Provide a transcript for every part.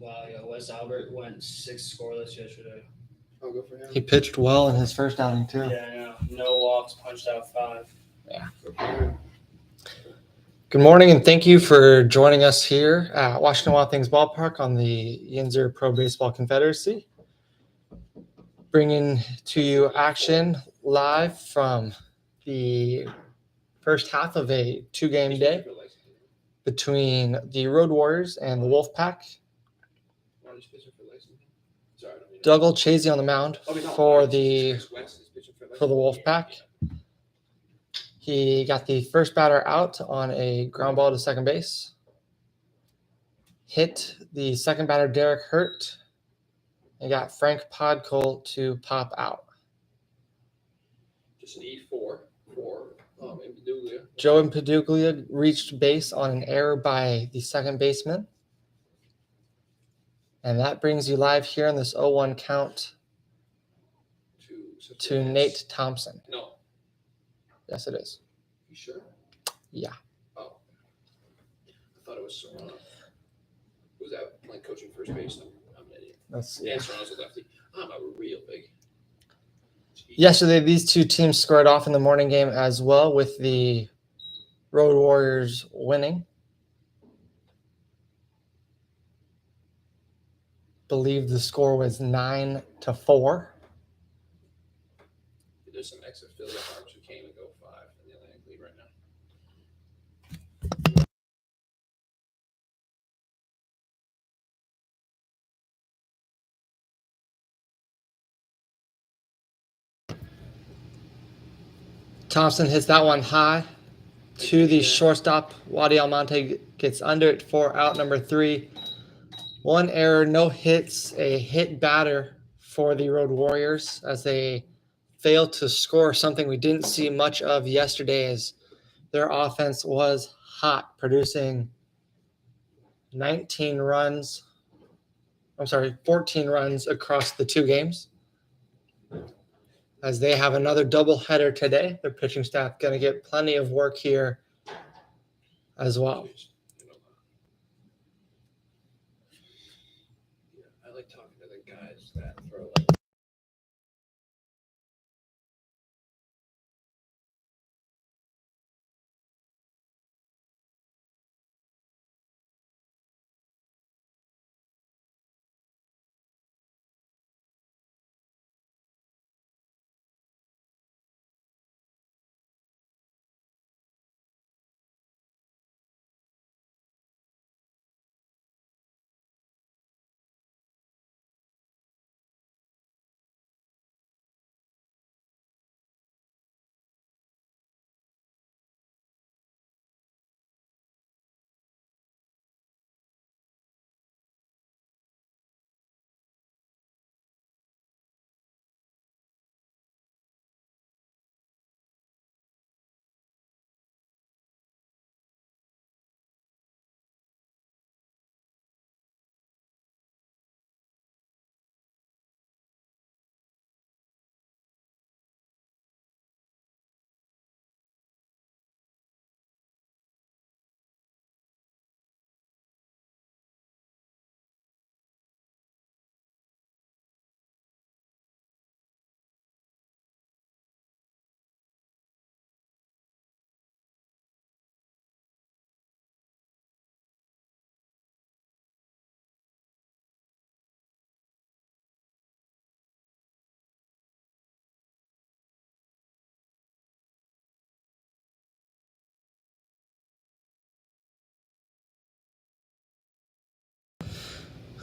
Wow, yeah, Wes Albert went 6 scoreless yesterday. I'll go for him. He pitched well in his first outing too. Yeah, I know. No walks, punched out 5. Go for him. Good morning, and thank you for joining us here at Washington Wild Things Ballpark on the Yinzer Pro Baseball Confederacy. Bringing to you action live from the first half of a 2-game day between the Road Warriors and the Wolfpac. Doug Olchese on the mound for the Wolfpac. He got the first batter out on a ground ball to second base. Hit the second batter, Derek Hurt, and got Frank Podkol to pop out. Just an E4 for Impeduglia. Joe Impeduglia reached base on an error by the second baseman. And that brings you live here on this 0-1 count to Nate Thompson. No. Yes, it is. You sure? Yeah. Oh. I thought it was Serrano. Who's that playing coaching first base? I'm an idiot. And Serrano's a lefty. I'm a real big. Yesterday, these two teams squared off in the morning game as well, with the Road Warriors winning. Believe the score was 9-4. There's some ex-affiliate arms who came and go 5 in the Atlantic League right now. Thompson hits that one high to the shortstop. Wadi Almonte gets under it for out number 3. 1 error, no hits, a hit batter for the Road Warriors as they failed to score, something we didn't see much of yesterday as their offense was hot, producing 14 runs across the 2 games. As they have another doubleheader today, their pitching staff going to get plenty of work here as well. I like talking to the guys that throw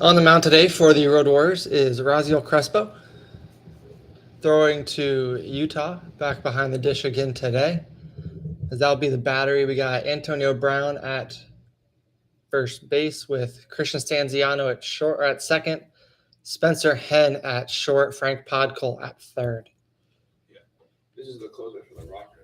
On the mound today for the Road Warriors is Raziel Crespo, throwing to Utah, back behind the dish again today. As that'll be the battery. We got Antonio Brown at first base with Christian Stanziano at second, Spencer Henn at short, Frank Podkol at third. Yeah, this is the closer for the Rockers.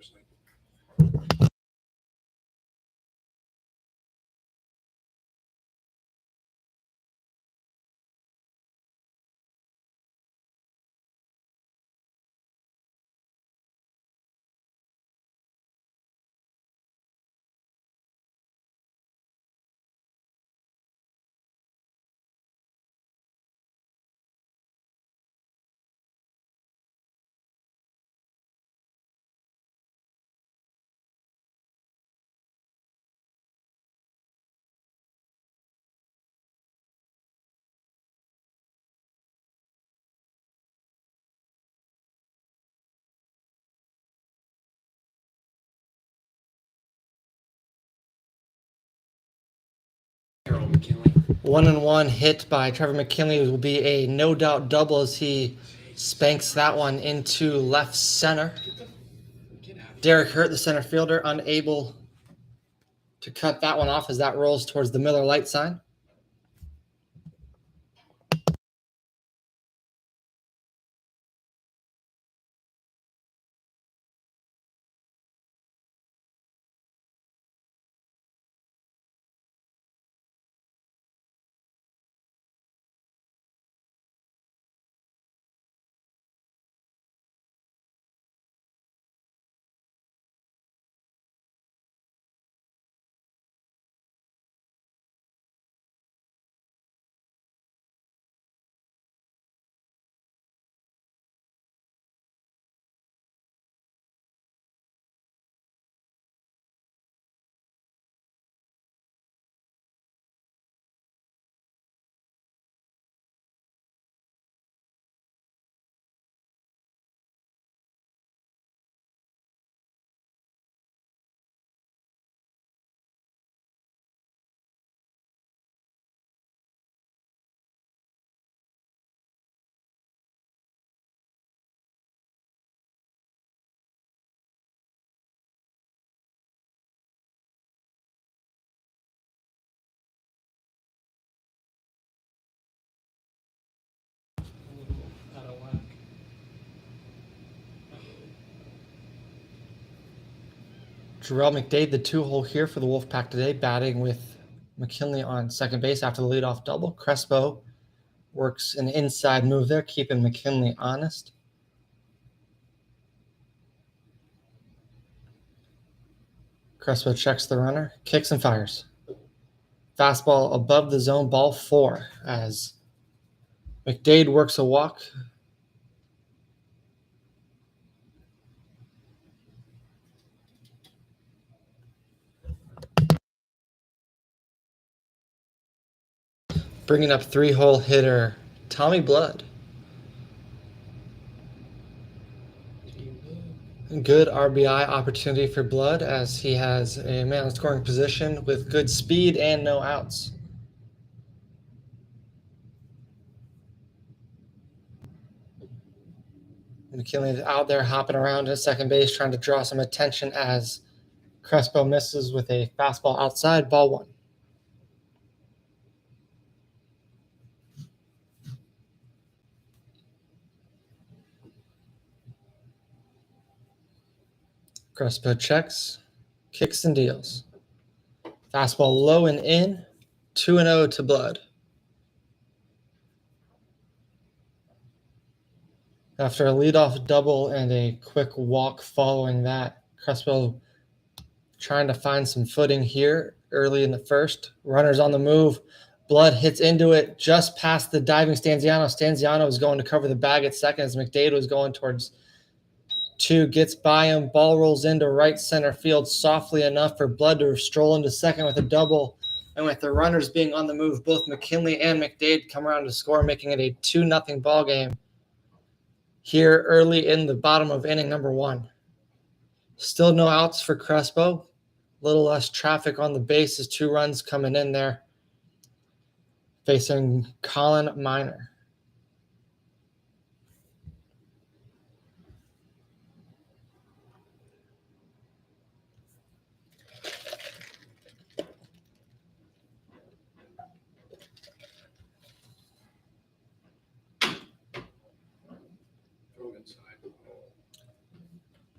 McKinley. 1-1 hit by Trevor McKinley will be a no doubt double as he spanks that one into left center. Get out of here. Derek Hurt, the center fielder, unable to cut that one off as that rolls towards the Miller light sign. Out of whack. Jarrell McDade, the 2-hole here for the Wolfpac today, batting with McKinley on second base after the leadoff double. Crespo works an inside move there, keeping McKinley honest. Crespo checks the runner, kicks and fires. Fastball above the zone, ball 4 as McDade works a walk. Bringing up 3-hole hitter Tommy Blood. Good RBI opportunity for Blood as he has a man in scoring position with good speed and no outs. McKinley is out there hopping around at second base trying to draw some attention as Crespo misses with a fastball outside, ball 1. Crespo checks, kicks and deals. Fastball low and in, 2-0 to Blood. After a leadoff double and a quick walk following that, Crespo trying to find some footing here early in the first. Runners on the move. Blood hits into it just past the diving Stanziano. Stanziano was going to cover the bag at second as McDade was going towards 2, gets by him. Ball rolls into right center field softly enough for Blood to stroll into second with a double. And with the runners being on the move, both McKinley and McDade come around to score, making it a 2-0 ball game here early in the bottom of inning number 1. Still no outs for Crespo. A little less traffic on the bases, 2 runs coming in there. Facing Colin Miner.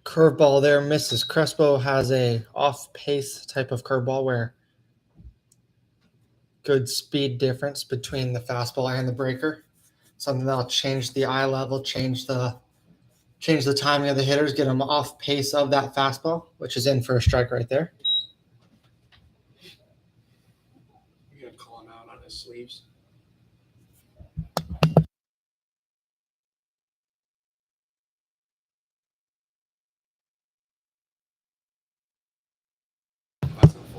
Curveball there misses. Crespo has a off-pace type of curveball where good speed difference between the fastball and the breaker. Something that'll change the eye level, change the timing of the hitters, get them off pace of that fastball, which is in for a strike right there. You're gonna call him out on his sleeves.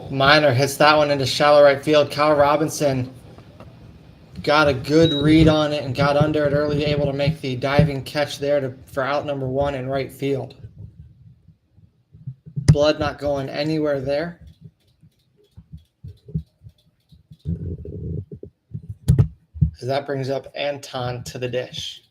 Miner hits that one into shallow right field. Kyle Robinson got a good read on it and got under it early, able to make the diving catch there for out number 1 in right field. Blood not going anywhere there. That brings up Anton to the dish.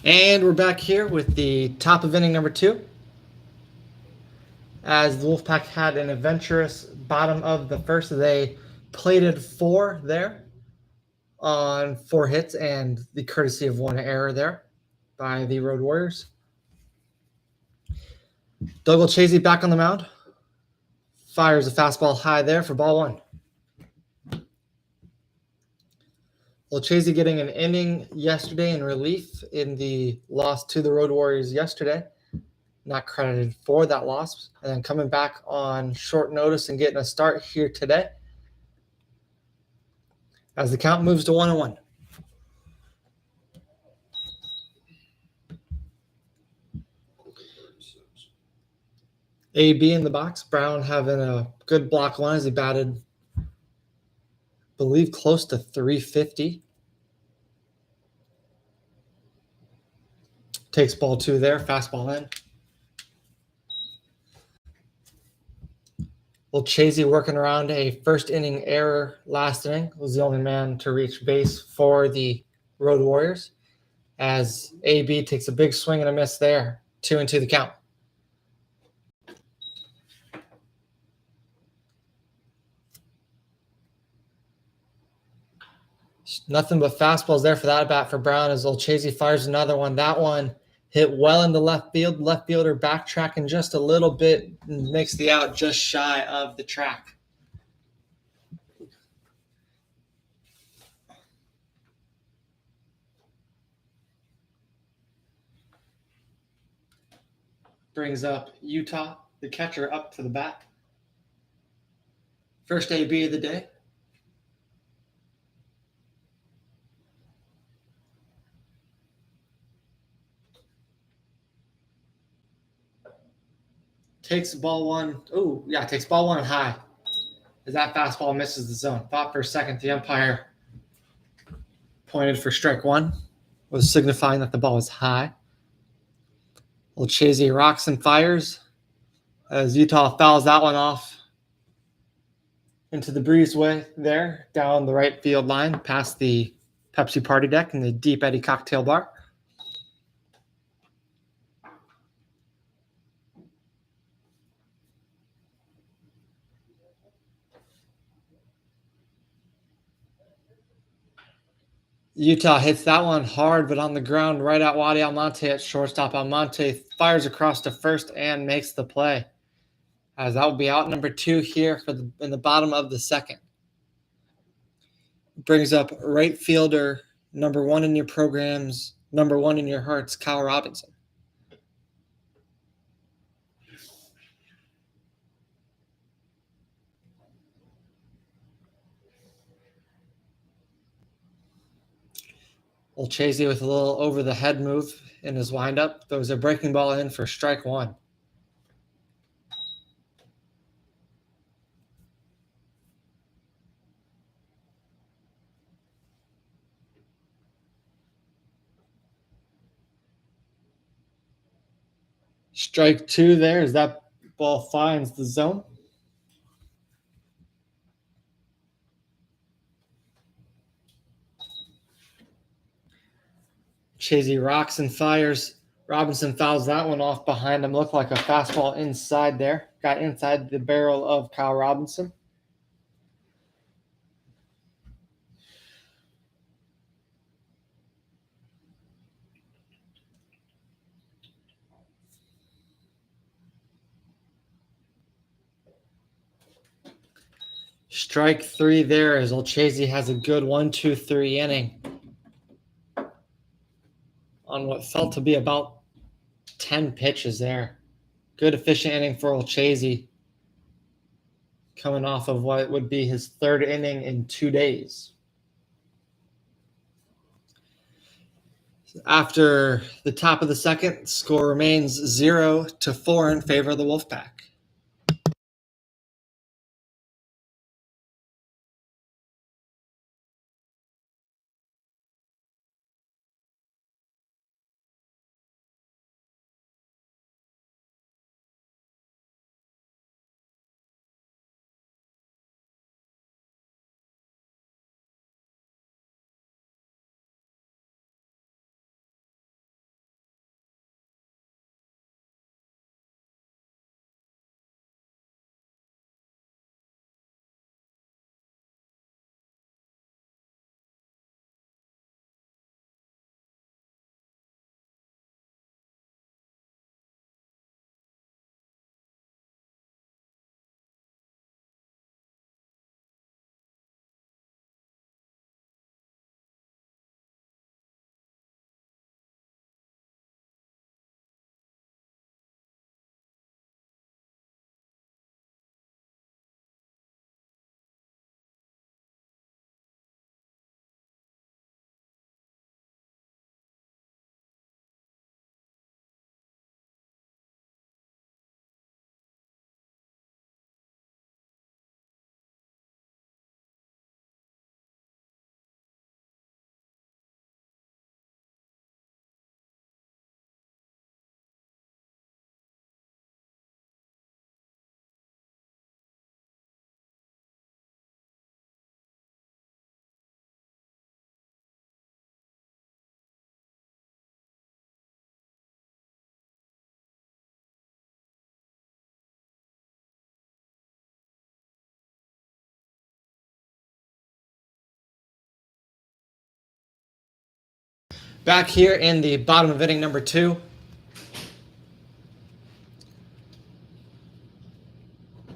And we're back here with the top of inning number 2. As the Wolfpac had an adventurous bottom of the first, they plated 4 there on 4 hits and the courtesy of 1 error there by the Road Warriors. Doug Olchese back on the mound. Fires a fastball high there for ball 1. Olchese getting an inning yesterday in relief in the loss to the Road Warriors yesterday. Not credited for that loss. And then coming back on short notice and getting a start here today as the count moves to 1-1. AB in the box. Brown having a good block 1 as he batted, I believe, close to 350. Takes ball 2 there, fastball in. Olchese working around a first inning error last inning. Was the only man to reach base for the Road Warriors as AB takes a big swing and a miss there. 2-2 the count. Nothing but fastballs there for that at bat for Brown as Olchese fires another one. That one hit well into left field. Left fielder backtracking just a little bit, makes the out just shy of the track. Brings up Utah, the catcher, up to the bat. First AB of the day. Takes ball 1. Oh, yeah, takes ball 1 high as that fastball misses the zone. Thought for a second the umpire pointed for strike 1, was signifying that the ball was high. Olchese rocks and fires as Utah fouls that one off into the breezeway there, down the right field line, past the Pepsi party deck and the Deep Eddy cocktail bar. Utah hits that one hard, but on the ground right at Wadi Almonte at shortstop. Almonte fires across to first and makes the play, as that will be out number 2 here in the bottom of the second. Brings up right fielder, number 1 in your programs, number 1 in your hearts, Kyle Robinson. Olchese with a little over-the-head move in his windup. Throws a breaking ball in for strike 1. Strike 2 there as that ball finds the zone. Chasey rocks and fires. Robinson fouls that one off behind him. Looked like a fastball inside there. Got inside the barrel of Kyle Robinson. Strike 3 there as Olchese has a good 1-2-3 inning on what felt to be about 10 pitches there. Good efficient inning for Olchese, coming off of what would be his 3rd inning in 2 days. After the top of the second, score remains 0-4 in favor of the Wolfpac. Back here in the bottom of inning number 2.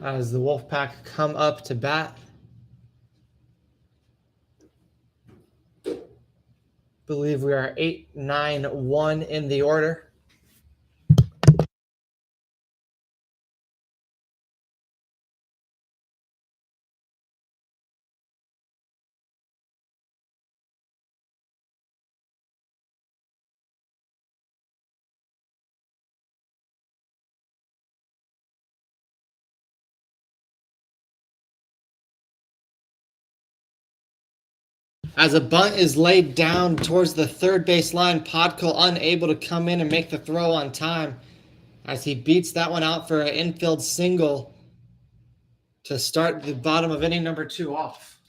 As the Wolfpac come up to bat. Believe we are 8-9-1 in the order. As a bunt is laid down towards the third base line, Podkul unable to come in and make the throw on time as he beats that one out for an infield single to start the bottom of inning number 2 off.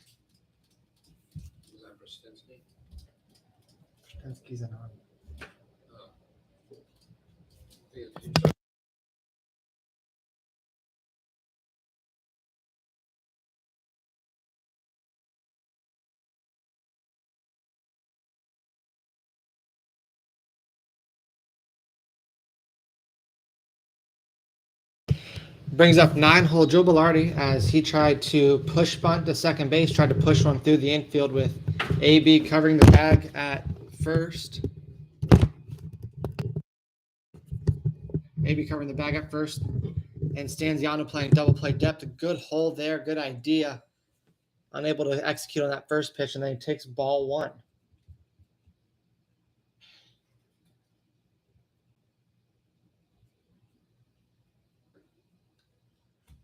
Was that for Stinsky? Stensky's an arm. Brings up 9-hole Joe Bilardi as he tried to push bunt to second base, tried to push one through the infield with AB covering the bag at first. AB covering the bag at first, and Stanziano playing double play depth. A good hole there, good idea. Unable to execute on that first pitch, and then he takes ball 1.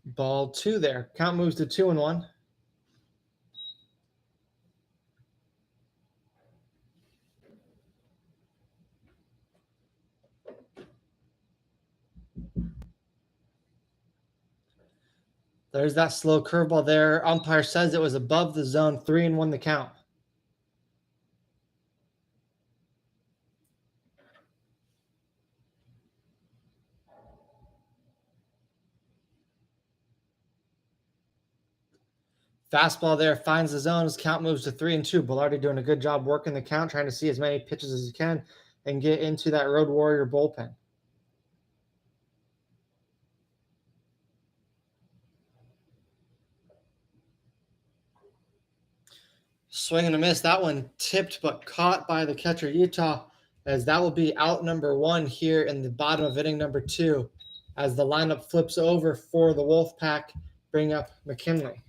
Ball 2 there. Count moves to 2-1. There's that slow curveball there. Umpire says it was above the zone. 3-1 the count. Fastball there finds the zone. His count moves to 3-2. Bilardi doing a good job working the count, trying to see as many pitches as he can and get into that Road Warrior bullpen. Swing and a miss. That one tipped but caught by the catcher Utah, as that will be out number 1 here in the bottom of inning number 2 as the lineup flips over for the Wolfpac. Bring up McKinley.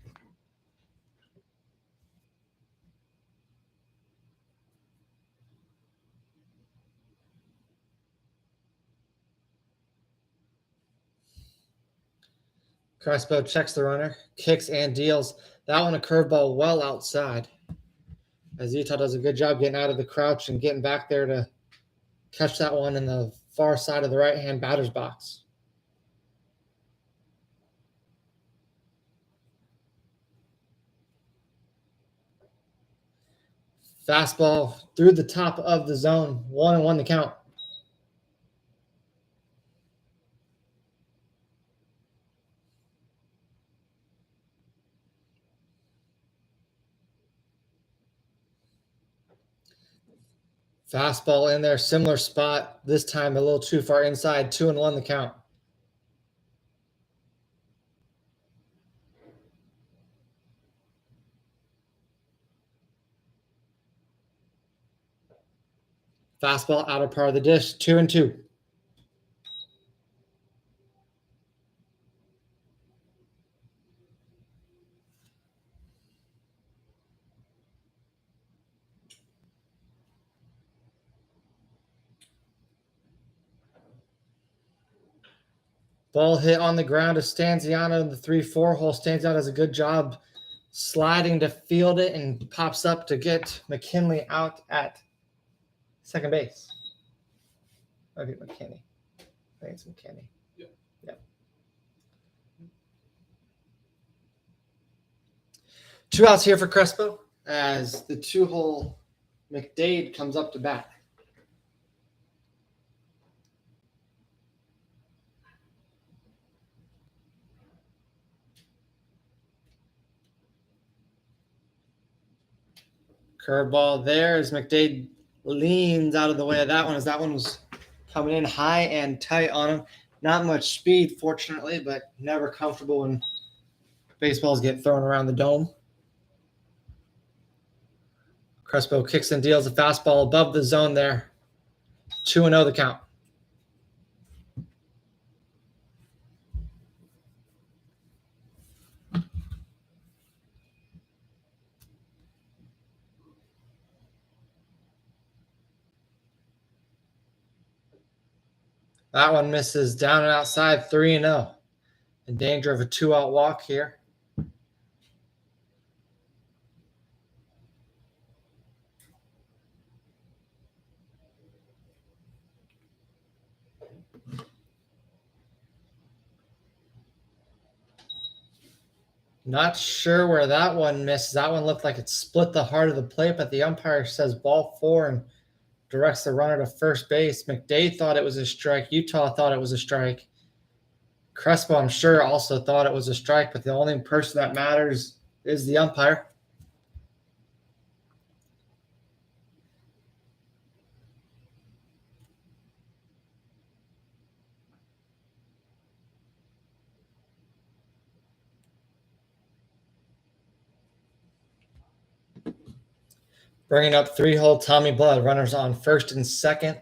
Crespo checks the runner, kicks and deals. That one a curveball well outside, as Utah does a good job getting out of the crouch and getting back there to catch that one in the far side of the right-hand batter's box. Fastball through the top of the zone. 1-1 the count. Fastball in there, similar spot. This time a little too far inside. 2-1 the count. Fastball outer part of the dish. 2-2. Ball hit on the ground to Stanziano in the 3-4 hole. Stanziano does a good job sliding to field it and pops up to get McKinley out at second base. Okay, McKinney. I think it's McKinney. Yeah. 2 outs here for Crespo as the 2-hole McDade comes up to bat. Curveball there as McDade leans out of the way of that one as that one was coming in high and tight on him. Not much speed, fortunately, but never comfortable when baseballs get thrown around the dome. Crespo kicks and deals a fastball above the zone there. 2-0 the count. That one misses down and outside, 3-0. In danger of a 2-out walk here. Not sure where that one missed. That one looked like it split the heart of the plate, but the umpire says ball 4 and directs the runner to first base. McDade thought it was a strike. Utah thought it was a strike. Crespo, I'm sure, also thought it was a strike, but the only person that matters is the umpire. Bringing up 3-hole Tommy Blood. Runners on first and second.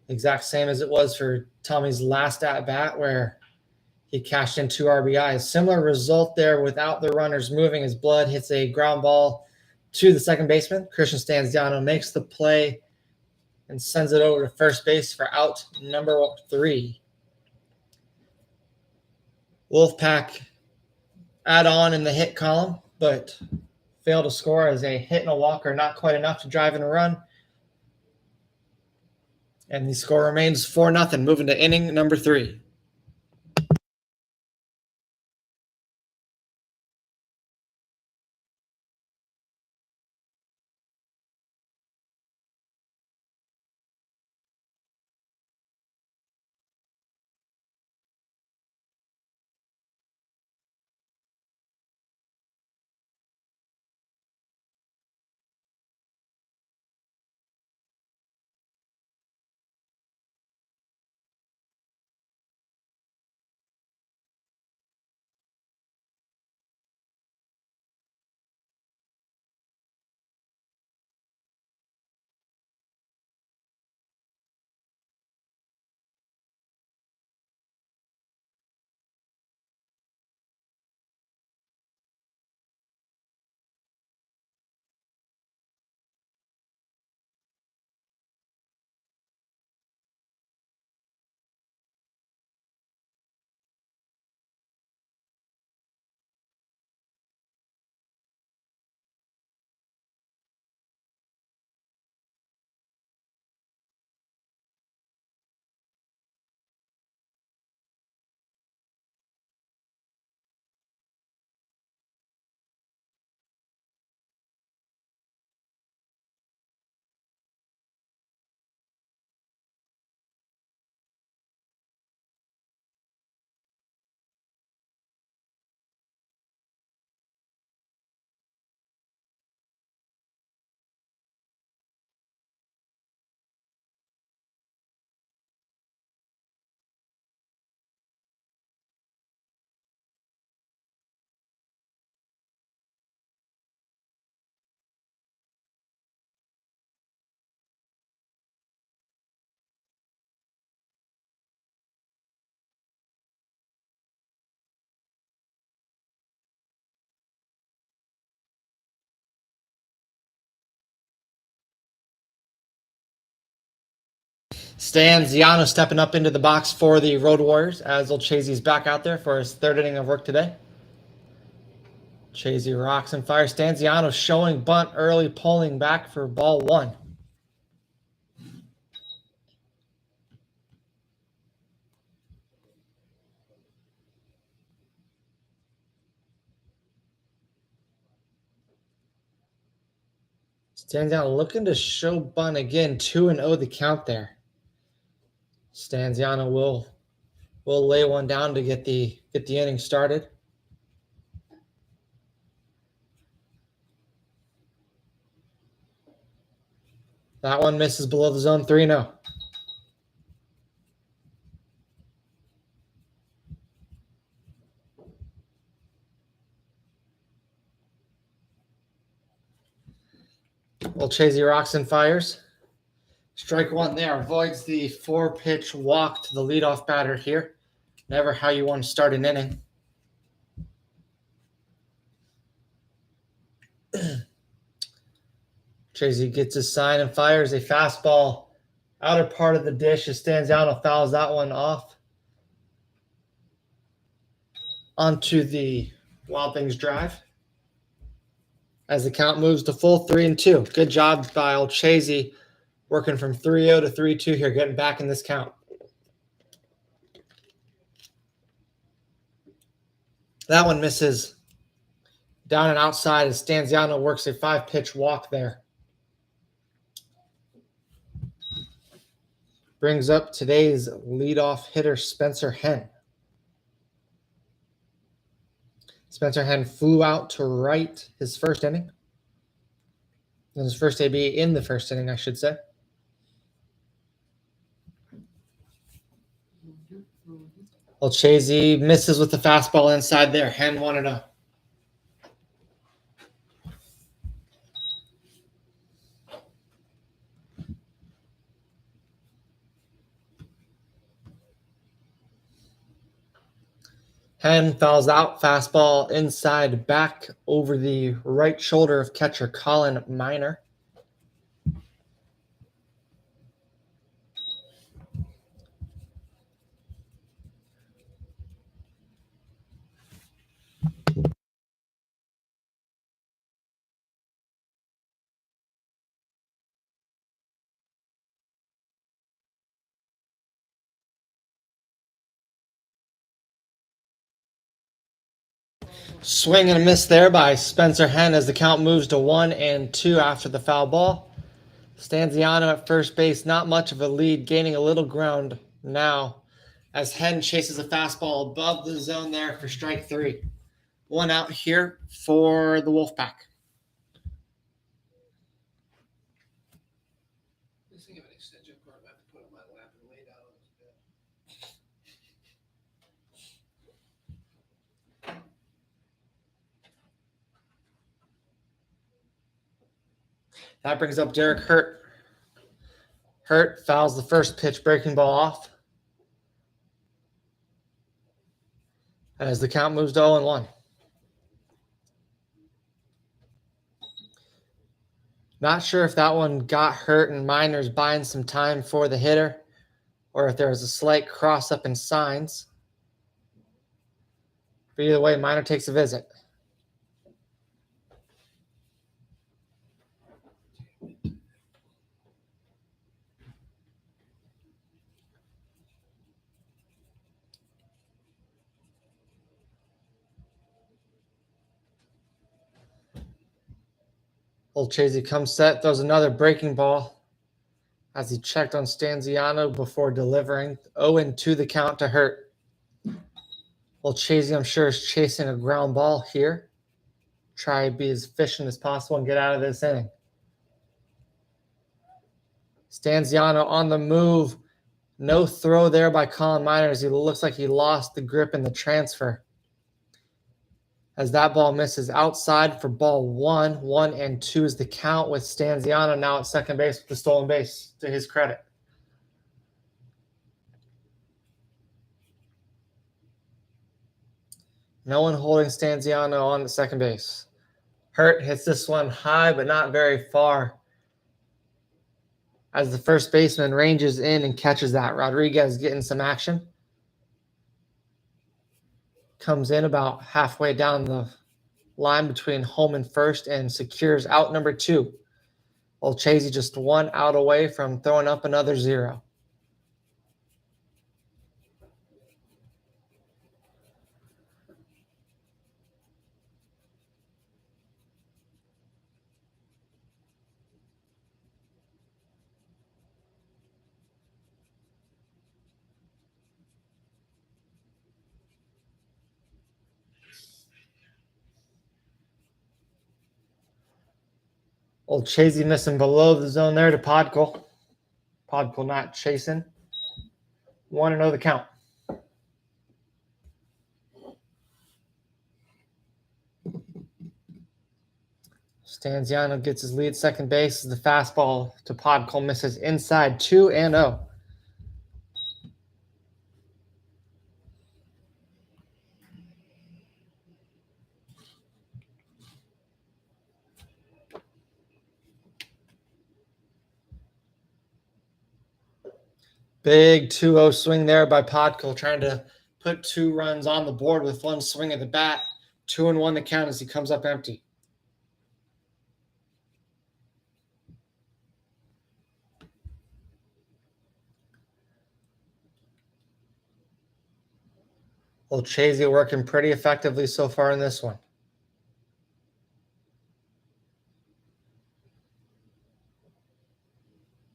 Exact same as it was for Tommy's last at-bat where he cashed in 2 RBIs. Similar result there without the runners moving as Blood hits a ground ball to the second baseman. Christian Stanziano makes the play and sends it over to first base for out number 3. Wolfpac add on in the hit column, but failed to score as a hit and a walk are not quite enough to drive in a run. And the score remains 4-0, moving to inning number 3. Stanziano stepping up into the box for the Road Warriors as Olchazy's back out there for his 3rd inning of work today. Chazy rocks and fires. Stanziano showing bunt early, pulling back for ball 1. Stanziano looking to show bunt again. 2-0 the count there. Stanziano will lay one down to get the inning started. That one misses below the zone, 3-0. Wolfpac rocks and fires. Strike one there. Avoids the 4-pitch walk to the leadoff batter here. Never how you want to start an inning. Tracy gets his sign and fires a fastball. Outer part of the dish. Stanziano fouls that one off. Onto the Wild Things drive. As the count moves to full 3-2. Good job by Olchese working from 3-0 to 3-2 here, getting back in this count. That one misses down and outside as Stanziano works a 5-pitch walk there. Brings up today's leadoff hitter, Spencer Henn. Spencer Henn flew out to right his first inning. And his first AB in the first inning, I should say. Olchese misses with the fastball inside there. Henn 1-0. Henn fouls out, fastball inside, back over the right shoulder of catcher Colin Miner. Swing and a miss there by Spencer Henn as the count moves to 1-2 after the foul ball. Stanziano at first base, not much of a lead, gaining a little ground now as Henn chases a fastball above the zone there for strike 3. 1 out here for the Wolfpac. This thing of an extension cord I have to put on my lap and lay down on this bed. That brings up Derek Hurt. Hurt fouls the first pitch, breaking ball off. As the count moves to 0-1. Not sure if that one got Hurt and Miner's buying some time for the hitter, or if there was a slight cross up in signs. But either way, Miner takes a visit. Olchese comes set, throws another breaking ball as he checked on Stanziano before delivering. 0-2 the count to Hurt. Olchese, I'm sure, is chasing a ground ball here. Try to be as efficient as possible and get out of this inning. Stanziano on the move. No throw there by Colin Miner as he looks like he lost the grip in the transfer. As that ball misses outside for ball 1. 1-2 is the count with Stanziano now at second base with the stolen base to his credit. No one holding Stanziano on the second base. Hurt hits this one high, but not very far. As the first baseman ranges in and catches that. Rodriguez getting some action. Comes in about halfway down the line between home and first and secures out number 2. Olchese just 1 out away from throwing up another 0. Old Chasey missing below the zone there to Podkul. Podkul not chasing. 1-0 the count. Stanziano gets his lead second base. The fastball to Podkul misses inside 2-0. Big 2-0 swing there by Podkul, trying to put 2 runs on the board with one swing of the bat. 2-1 the count as he comes up empty. Old Chasey working pretty effectively so far in this one.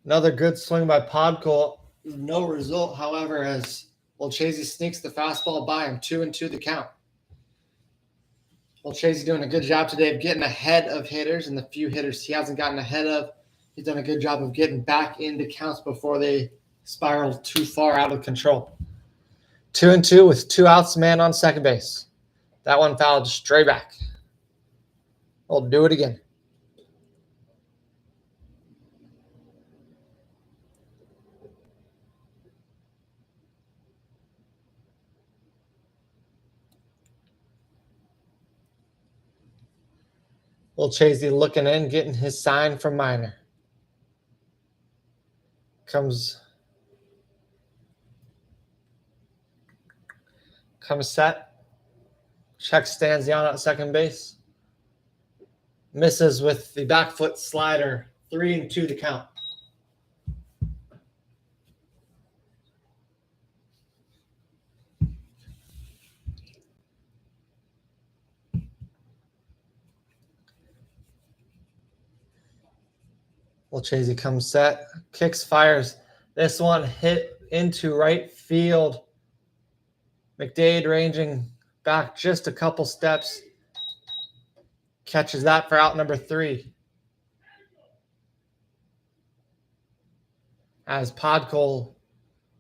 Another good swing by Podkul. No result, however, as Old Chasey sneaks the fastball by him. 2-2 the count. Old Chasey doing a good job today of getting ahead of hitters, and the few hitters he hasn't gotten ahead of, he's done a good job of getting back into counts before they spiral too far out of control. 2-2 with 2 outs, man on second base. That one fouled straight back. We'll do it again. Old Chasey looking in, getting his sign from Minor. Comes set. Checks Stanziano at second base. Misses with the back foot slider. 3-2 to count. Old Chasey comes set. Kicks, fires. This one hit into right field. McDade ranging back just a couple steps. Catches that for out number 3. As Podkul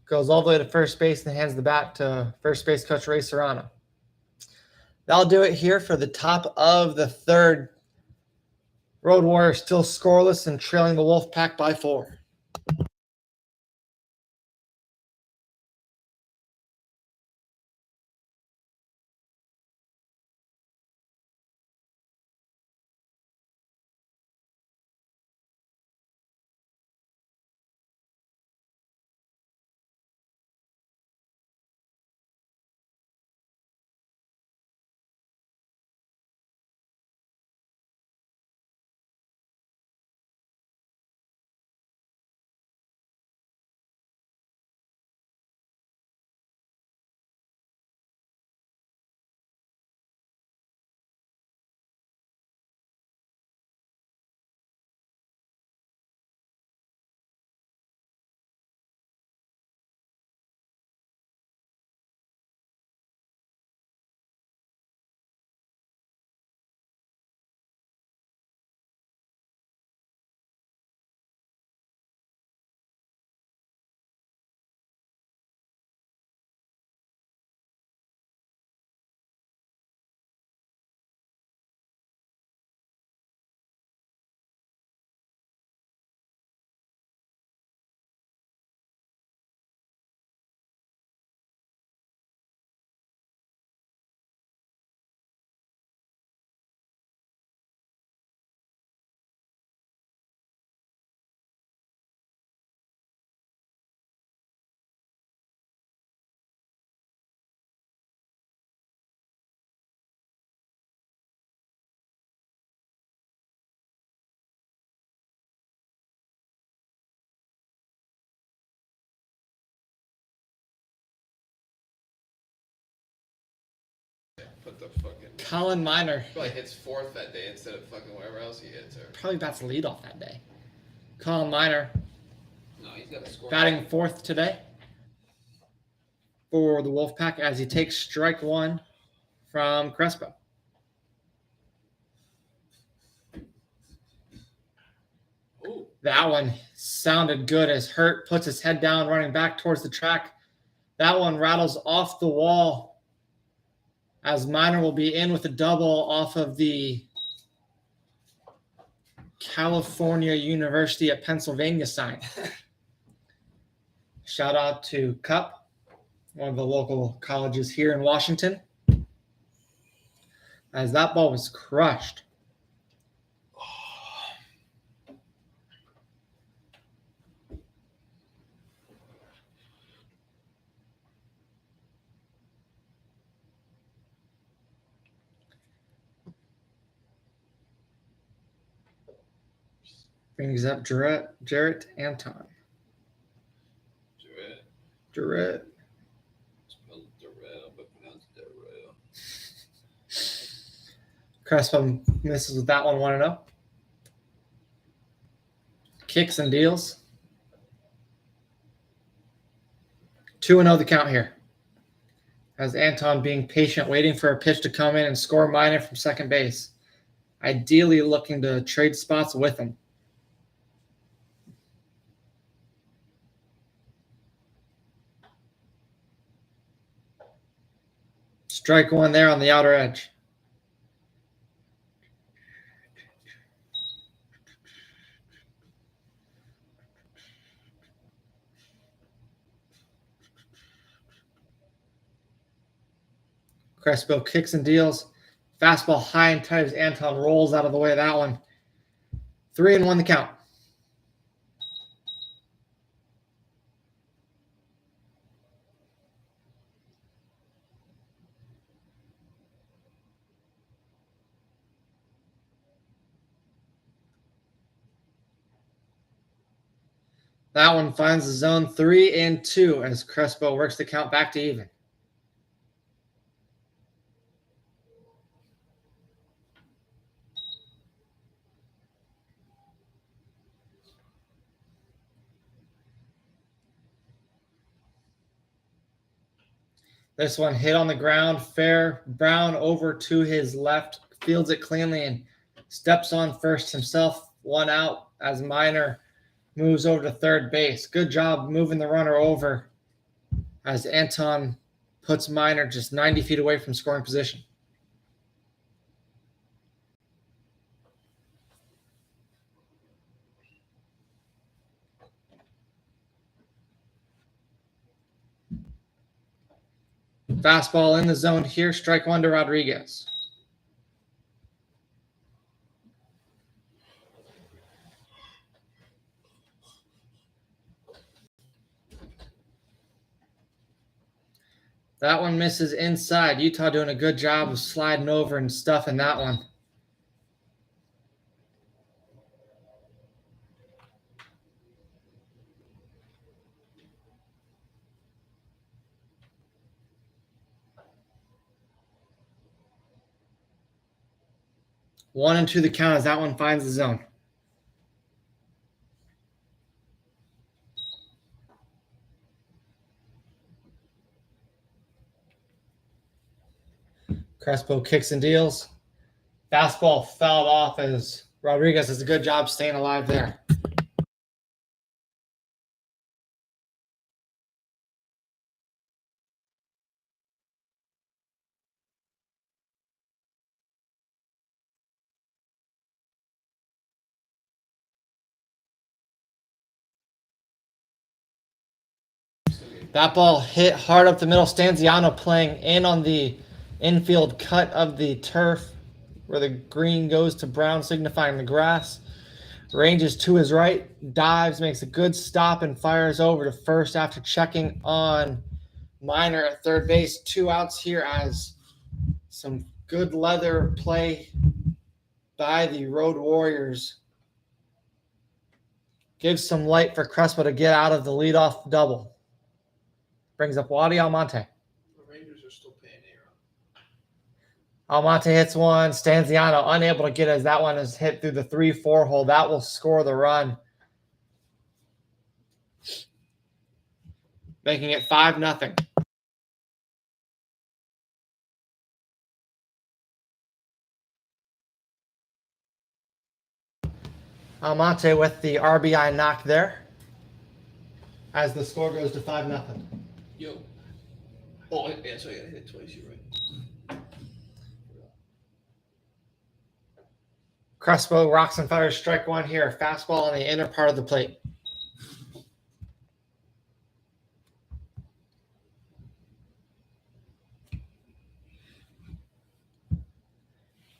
goes all the way to first base and hands the bat to first base coach Ray Serrano. That'll do it here for the top of the 3rd. Road Warriors still scoreless and trailing the Wolfpac by 4. Put the fucking Colin Minor probably hits 4th that day instead of fucking wherever else he hits. Or probably bats the lead off that day. Colin Minor no, he's got a score. batting 4th today for the Wolfpac as he takes strike 1 from Crespo. That one sounded good as Hurt puts his head down, running back towards the track. That one rattles off the wall as Minor will be in with a double off of the California University of Pennsylvania sign. Shout out to Cup, one of the local colleges here in Washington, as that ball was crushed. Brings up Jarrett Anton. Jarrett. Spelled Darrell, but pronounced Darrell. Crespo misses with that one, 1-0. Kicks and deals. 2-0 the count here. As Anton being patient, waiting for a pitch to come in and score Minor from second base. Ideally looking to trade spots with him. Strike one there on the outer edge. Crespo kicks and deals. Fastball high and tight as Anton rolls out of the way of that one. 3-1 the count. That one finds the zone 3-2 as Crespo works the count back to even. This one hit on the ground, fair. Brown over to his left, fields it cleanly and steps on first himself. 1 out as Minor moves over to third base. Good job moving the runner over as Anton puts Minor just 90 feet away from scoring position. Fastball in the zone here. Strike one to Rodriguez. That one misses inside. Utah doing a good job of sliding over and stuffing that one. One and two the count as that one finds the zone. Crespo kicks and deals. Fastball fouled off as Rodriguez does a good job staying alive there. That ball hit hard up the middle. Stanziano playing in on the infield cut of the turf where the green goes to brown, signifying the grass. Ranges to his right, dives, makes a good stop, and fires over to first after checking on Minor at third base. 2 outs here as some good leather play by the Road Warriors gives some light for Crespo to get out of the leadoff double. Brings up Wadi Almonte. The Rangers are still paying A-Rod. Almonte hits one. Stanziano unable to get as that one is hit through the 3-4 hole. That will score the run, making it 5-0. Almonte with the RBI knock there as the score goes to 5-0. Yo. Oh, yeah, so I got hit it twice. You're right. Crespo rocks and fires strike one here. Fastball on the inner part of the plate.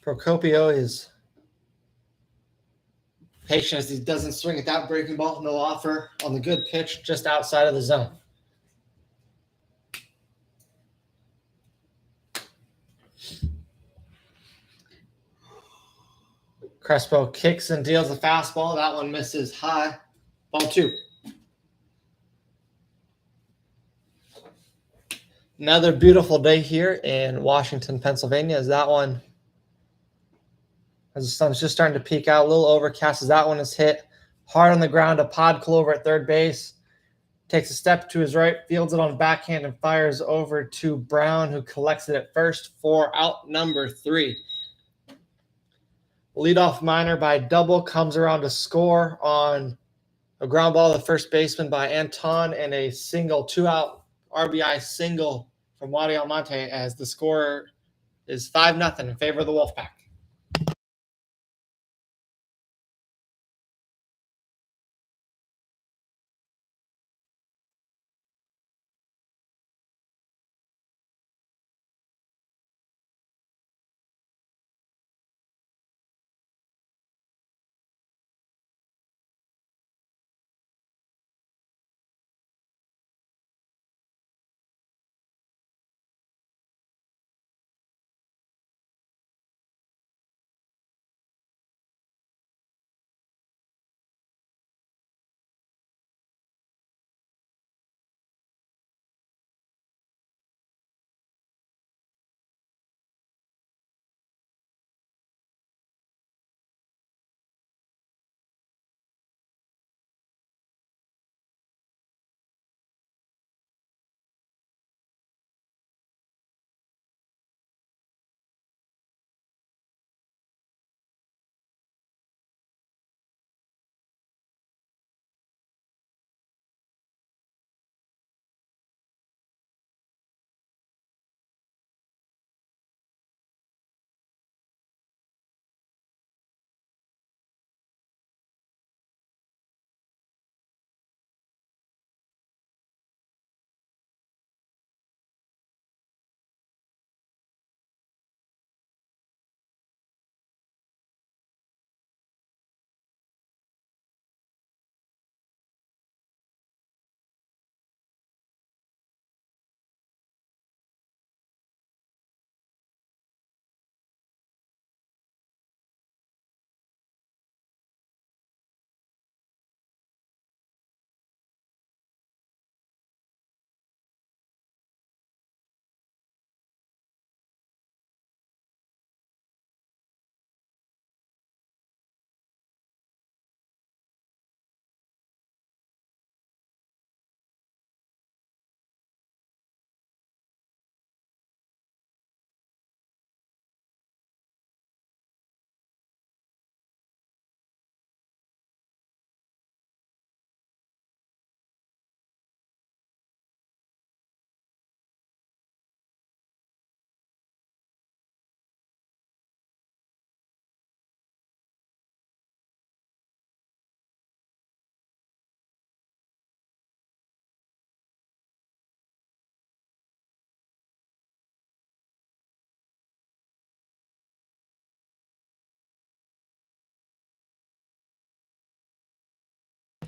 Procopio is patient as he doesn't swing at that breaking ball. No offer on the good pitch just outside of the zone. Crespo kicks and deals a fastball. That one misses high. Ball 2. Another beautiful day here in Washington, Pennsylvania. As that one, as the sun's just starting to peek out, a little overcast as that one is hit hard on the ground. A pod clover at third base. Takes a step to his right, fields it on backhand, and fires over to Brown, who collects it at first for out number 3. Leadoff minor by double comes around to score on a ground ball to the first baseman by Anton and a single 2-out RBI single from Wadi Almonte as the score is 5-0 in favor of the Wolfpac.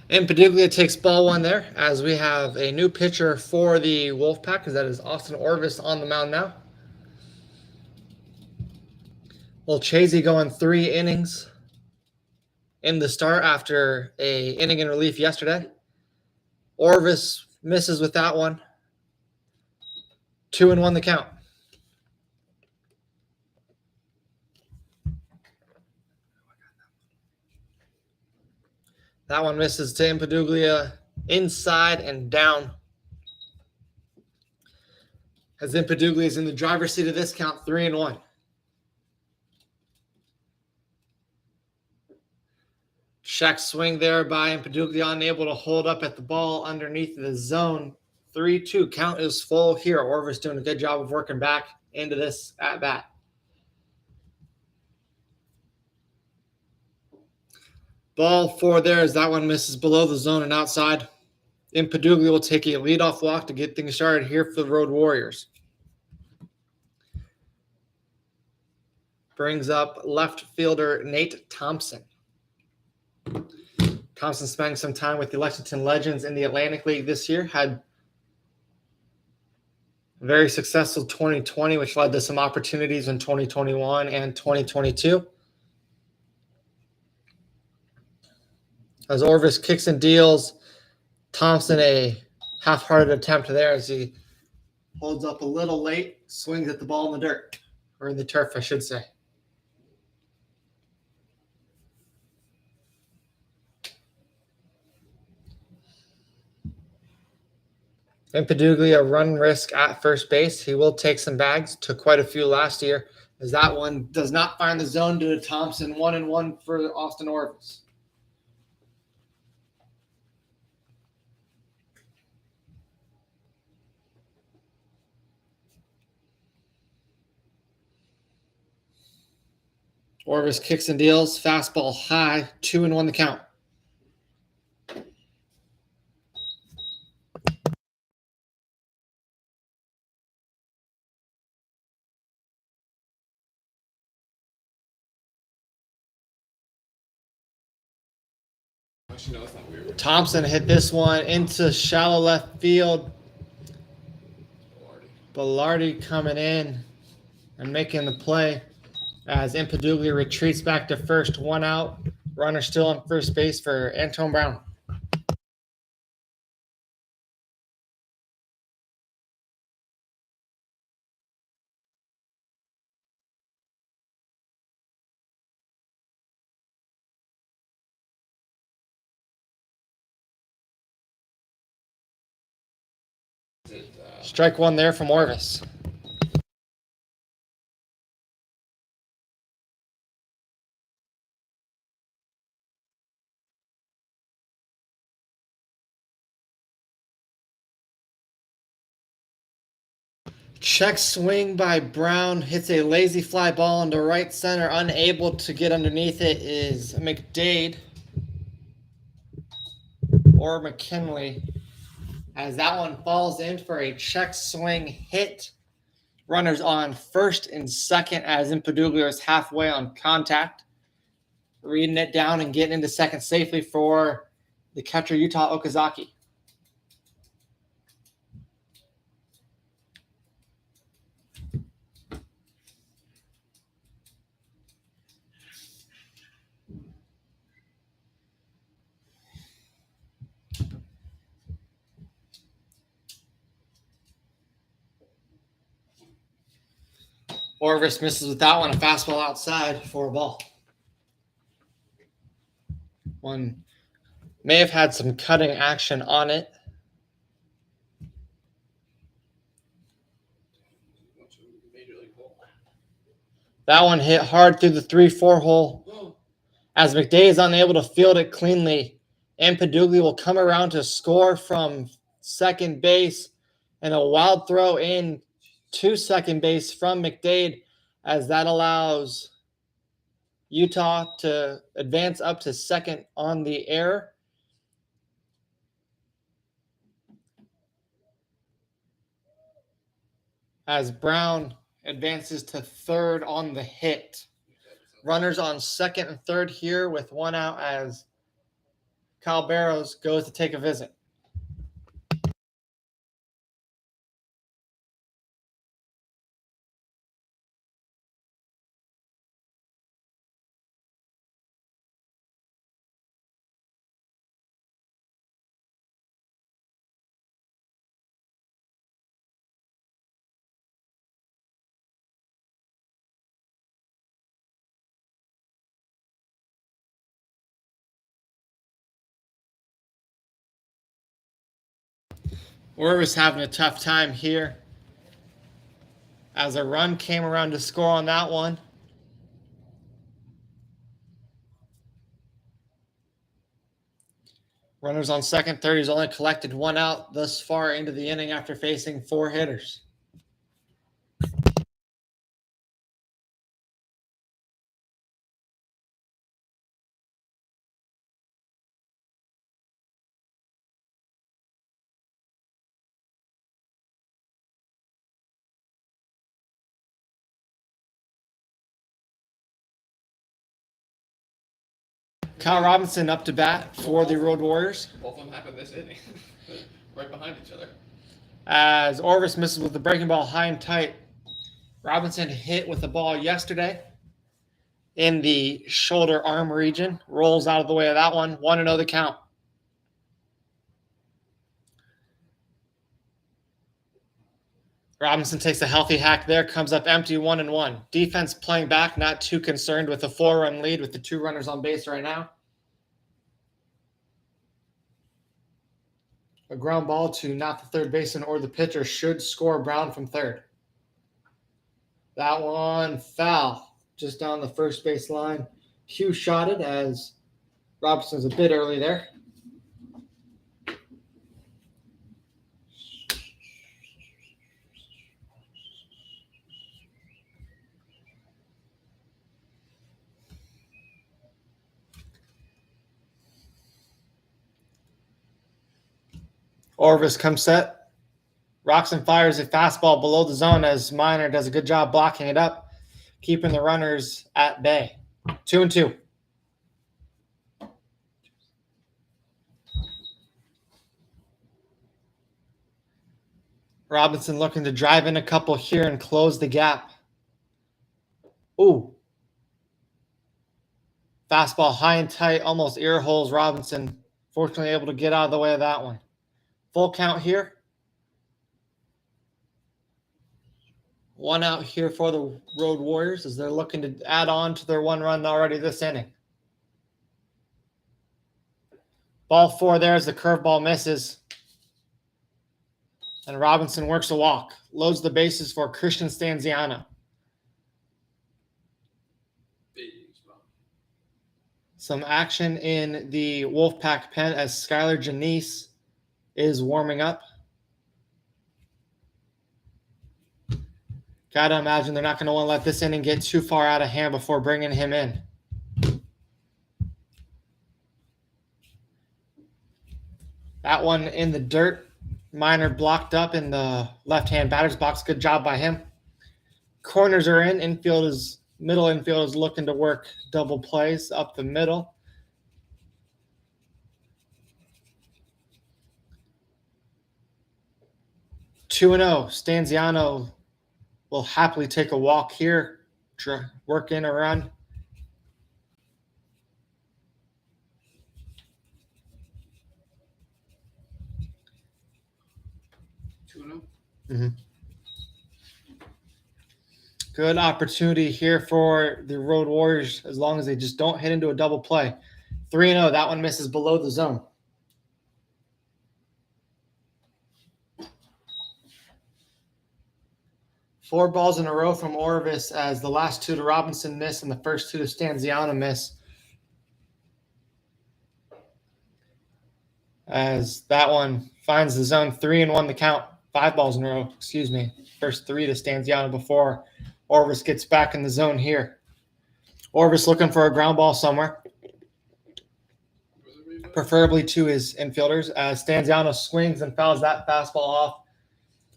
And Paduglia takes ball 1 there as we have a new pitcher for the Wolfpack, because that is Austin Orvis on the mound now. Well, Chasey going 3 innings in the start after a inning in relief yesterday. Orvis misses with that one. 2-1 the count. That one misses to Impaduglia inside and down. As Impaduglia is in the driver's seat of this count, 3-1. Check swing there by Paduglia, unable to hold up at the ball underneath the zone. 3-2. Count is full here. Orvis doing a good job of working back into this at bat. Ball 4 there as that one misses below the zone and outside. Paduglia will take a leadoff walk to get things started here for the Road Warriors. Brings up left fielder Nate Thompson. Thompson spending some time with the Lexington Legends in the Atlantic League this year. Had a very successful 2020, which led to some opportunities in 2021 and 2022. As Orvis kicks and deals, Thompson a half-hearted attempt there as he holds up a little late, swings at the ball in the dirt, or in the turf, I should say. Paduglia run risk at first base. He will take some bags. Took quite a few last year, as that one does not find the zone due to Thompson. 1-1 for Austin Orvis. Orvis kicks and deals. Fastball high. 2-1 the count. Actually, no, that's not weird. Thompson hit this one into shallow left field. Bellardi coming in and making the play as Paduglia retreats back to first. 1 out. Runner still on first base for Antone Brown. Strike 1 there from Orvis. Check swing by Brown. Hits a lazy fly ball into right center. Unable to get underneath it is McDade or McKinley. As that one falls in for a check swing hit. Runners on first and second as Paduglia is halfway on contact. Reading it down and getting into second safely for the catcher, Utah Okazaki. Orvis misses with that one, a fastball outside for a ball. One may have had some cutting action on it. That one hit hard through the 3-4 hole. As McDade is unable to field it cleanly, Paduglia will come around to score from second base, and a wild throw in to second base from McDade, as that allows Utah to advance up to second on the air. As Brown advances to third on the hit. Runners on second and third here with 1 out as Kyle Barrows goes to take a visit. Orvis having a tough time here as a run came around to score on that one. Runners on second, third. He's only collected one out thus far into the inning after facing 4 hitters. Kyle Robinson up to bat for the Road Warriors. Both of them happened this inning. Right behind each other. As Orvis misses with the breaking ball high and tight. Robinson hit with the ball yesterday in the shoulder arm region. Rolls out of the way of that one. 1-0 the count. Robinson takes a healthy hack there. Comes up empty, 1-1. Defense playing back, not too concerned with a 4-run lead with the 2 runners on base right now. A ground ball to not the third baseman or the pitcher should score Brown from third. That one foul just down the first base line. Hugh shot it as Robinson's a bit early there. Orvis comes set. Rocks and fires a fastball below the zone as Minor does a good job blocking it up, keeping the runners at bay. 2-2. Robinson looking to drive in a couple here and close the gap. Ooh. Fastball high and tight, almost ear holes Robinson. Fortunately able to get out of the way of that one. Full count here. 1 out here for the Road Warriors as they're looking to add on to their 1 run already this inning. Ball 4 there as the curveball misses. And Robinson works a walk. Loads the bases for Christian Stanziano. Some action in the Wolfpac pen as Skylar Janice is warming up. Gotta imagine they're not going to want to let this inning get too far out of hand before bringing him in. That one in the dirt. Minor blocked up in the left-hand batter's box. Good job by him. Corners are in. Middle infield is looking to work double plays up the middle. Two 2-0. Stanziano will happily take a walk here, work in a run. Mm-hmm. Good opportunity here for the Road Warriors as long as they just don't hit into a double play. 3-0. That one misses below the zone. Four balls in a row from Orvis as the last 2 to Robinson miss and the first 2 to Stanziano miss. As that one finds the zone. 3-1 the count. 5 balls in a row, excuse me. First 3 to Stanziano before Orvis gets back in the zone here. Orvis looking for a ground ball somewhere, preferably to his infielders, as Stanziano swings and fouls that fastball off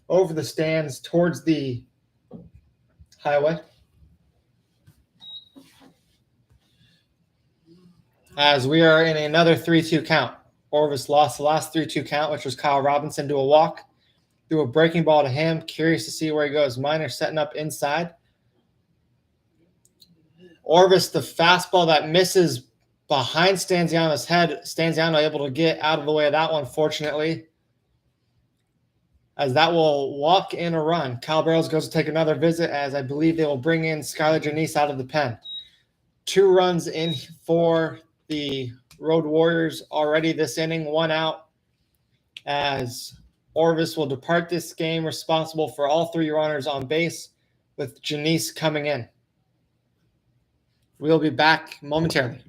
over the stands towards the highway. As we are in another 3-2 count. Orvis lost the last 3-2 count, which was Kyle Robinson to a walk. Threw a breaking ball to him. Curious to see where he goes. Minor setting up inside. Orvis, the fastball that misses behind Stanziano's head. Stanziano able to get out of the way of that one, fortunately, as that will walk in a run. Kyle Barrows goes to take another visit as I believe they will bring in Skylar Janice out of the pen. 2 runs in for the Road Warriors already this inning. 1 out as Orvis will depart this game responsible for all 3 runners on base with Janice coming in. We'll be back momentarily.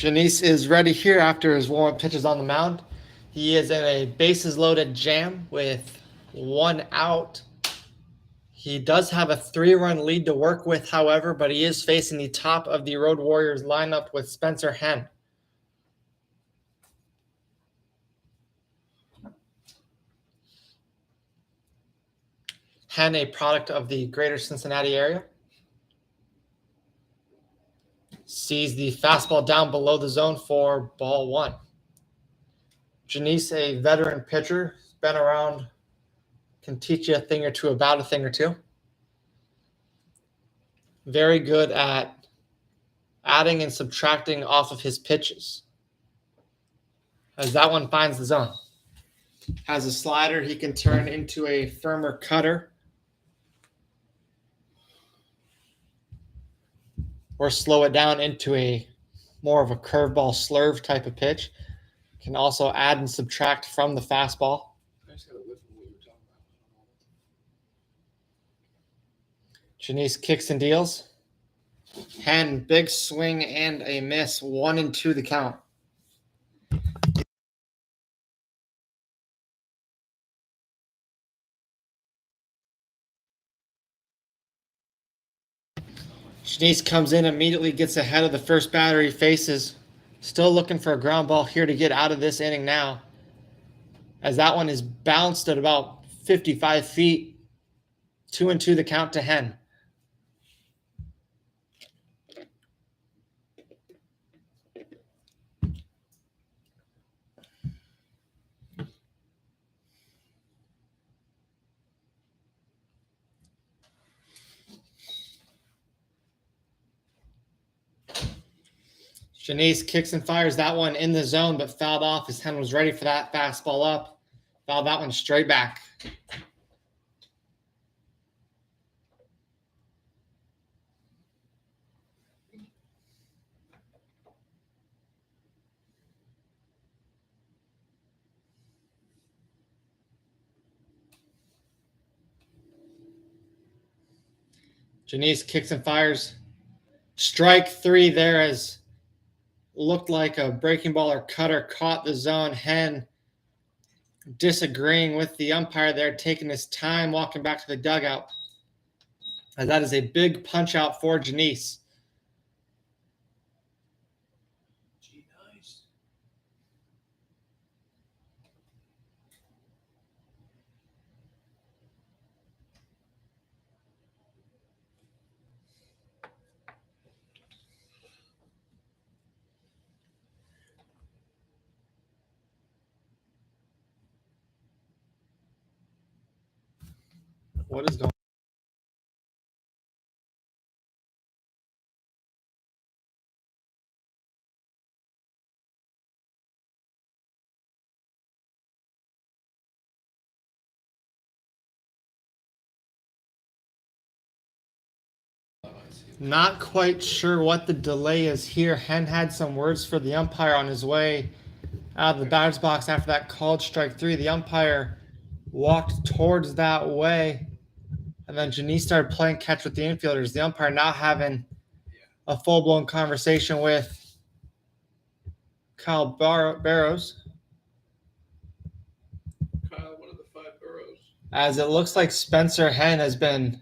Janice is ready here after his warm-up pitches on the mound. He is in a bases-loaded jam with 1 out. He does have a 3-run lead to work with, however, but he is facing the top of the Road Warriors lineup with Spencer Henn. Henn, a product of the greater Cincinnati area. Sees the fastball down below the zone for ball 1. Janice, a veteran pitcher, been around, can teach you a thing or two about a thing or two. Very good at adding and subtracting off of his pitches. As that one finds the zone. Has a slider he can turn into a firmer cutter. Or slow it down into a more of a curveball slurve type of pitch. Can also add and subtract from the fastball. I just got a whiff of what you were talking about. Janice kicks and deals. Henn, big swing and a miss. 1-2 the count. Janice comes in, immediately gets ahead of the first batter he faces. Still looking for a ground ball here to get out of this inning now. As that one is bounced at about 55 feet. 2-2 the count to Henn. Janice kicks and fires that one in the zone, but fouled off as Henn was ready for that fastball up. Fouled that one straight back. Janice kicks and fires. Strike 3 there as looked like a breaking ball or cutter caught the zone. Henn disagreeing with the umpire there, taking his time, walking back to the dugout. And that is a big punch out for Janice. Gee, nice. What is going on? Not quite sure what the delay is here. Henn had some words for the umpire on his way out of the batter's box after that called strike 3. The umpire walked towards that way, and then Janice started playing catch with the infielders. The umpire now having a full-blown conversation with Kyle Barrows. Kyle, one of the 5 boroughs. As it looks like Spencer Henn has been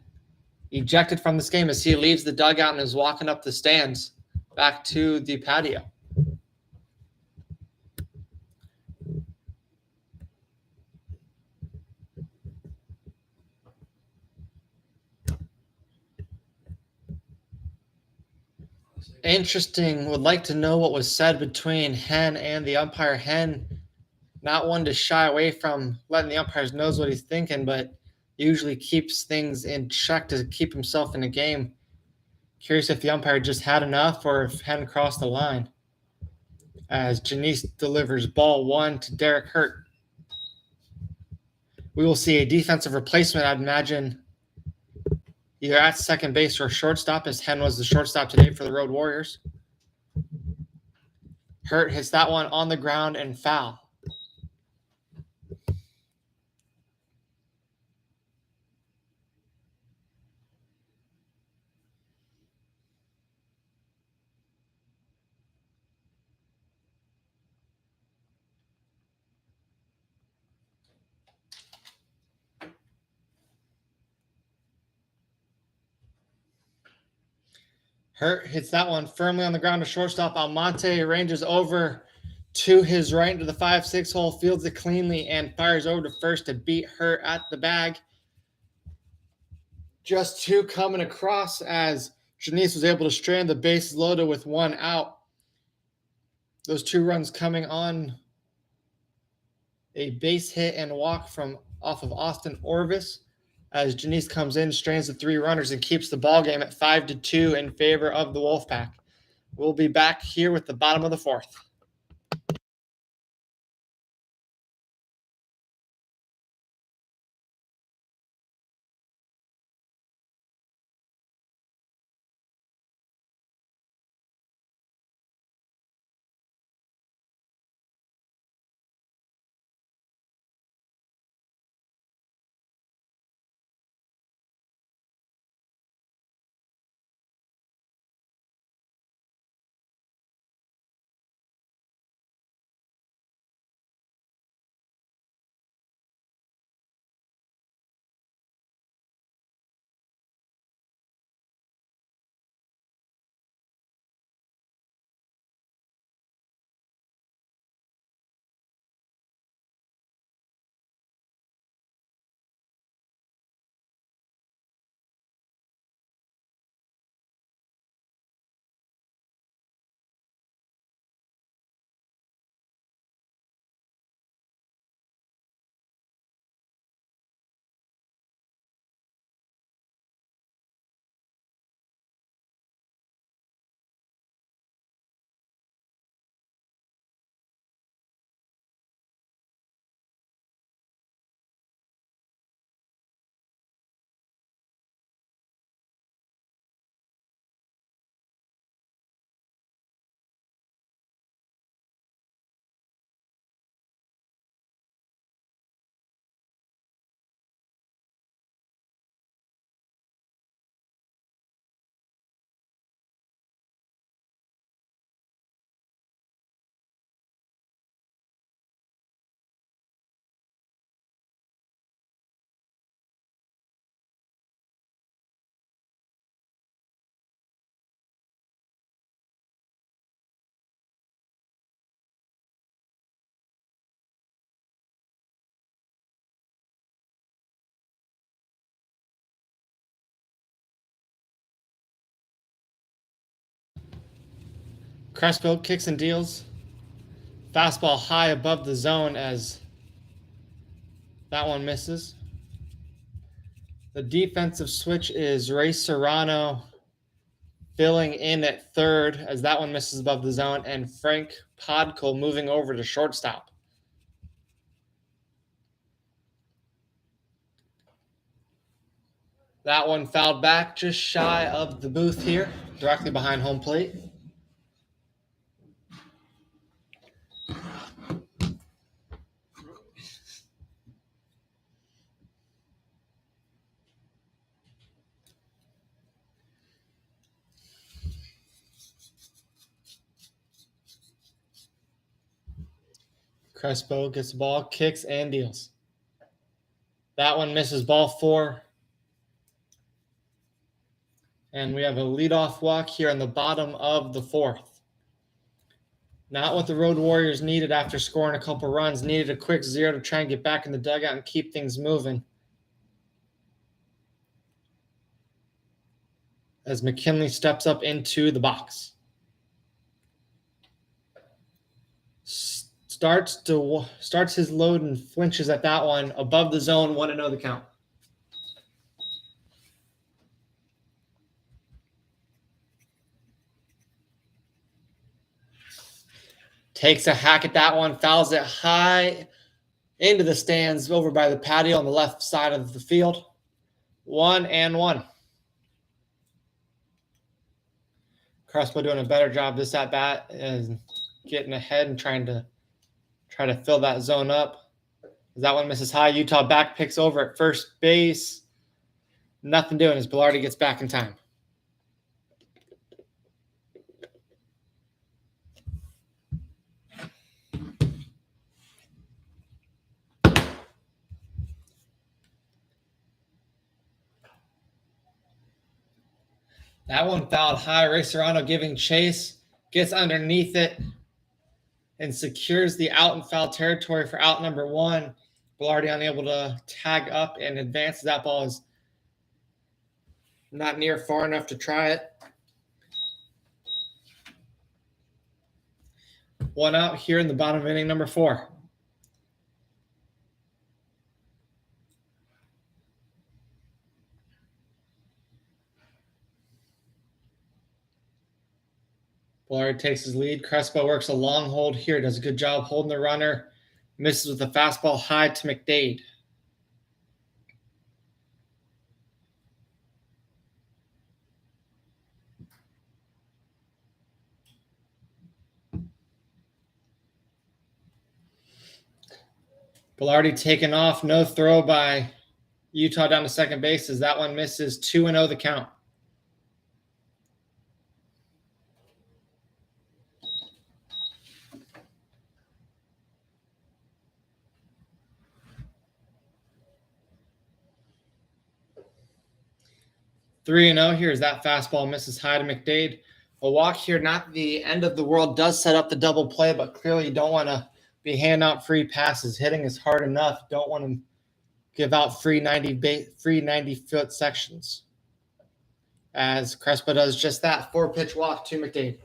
ejected from this game as he leaves the dugout and is walking up the stands back to the patio. Interesting. Would like to know what was said between Henn and the umpire. Henn, not one to shy away from letting the umpires knows what he's thinking, but usually keeps things in check to keep himself in a game. Curious if the umpire just had enough or if Henn crossed the line. As Janice delivers ball 1 to Derek Hurt. We will see a defensive replacement, I'd imagine, either at second base or shortstop, as Henn was the shortstop today for the Road Warriors. Hurt hits that one on the ground and foul. Hurt hits that one firmly on the ground to shortstop. Almonte ranges over to his right into the 5-6 hole, fields it cleanly, and fires over to first to beat Hurt at the bag. Just two coming across as Janice was able to strand the bases loaded with one out. Those 2 runs coming on a base hit and walk from off of Austin Orvis as Janice comes in, strands the 3 runners, and keeps the ball game at 5-2 in favor of the Wolfpack. We'll be back here with the bottom of the 4th. Crespo kicks and deals. Fastball high above the zone as that one misses. The defensive switch is Ray Serrano filling in at third as that one misses above the zone, and Frank Podkul moving over to shortstop. That one fouled back just shy of the booth here, directly behind home plate. Crespo gets the ball, kicks, and deals. That one misses ball 4. And we have a leadoff walk here on the bottom of the 4th. Not what the Road Warriors needed after scoring a couple runs. Needed a quick 0 to try and get back in the dugout and keep things moving. As McKinley steps up into the box. Starts his load and flinches at that one. Above the zone, 1-0 the count. Takes a hack at that one, fouls it high into the stands over by the patio on the left side of the field. 1-1. Crespo doing a better job this at bat and getting ahead and trying to fill that zone up. That one misses high. Utah back picks over at first base. Nothing doing as Bilardi gets back in time. That one fouled high. Ray Serrano giving chase, gets underneath it, and secures the out and foul territory for out number 1. Velarde unable to tag up and advance. That ball is not near far enough to try it. 1 out here in the bottom of inning number 4. Velarde takes his lead. Crespo works a long hold here. Does a good job holding the runner. Misses with a fastball high to McDade. Velarde taken off. No throw by Utah down to second base as that one misses. 2-0 the count. Three and 0 here as that fastball misses high to McDade. A walk here, not the end of the world, does set up the double play, but clearly you don't want to be handing out free passes. Hitting is hard enough. Don't want to give out free 90-foot sections. As Crespo does just that, 4-pitch walk to McDade.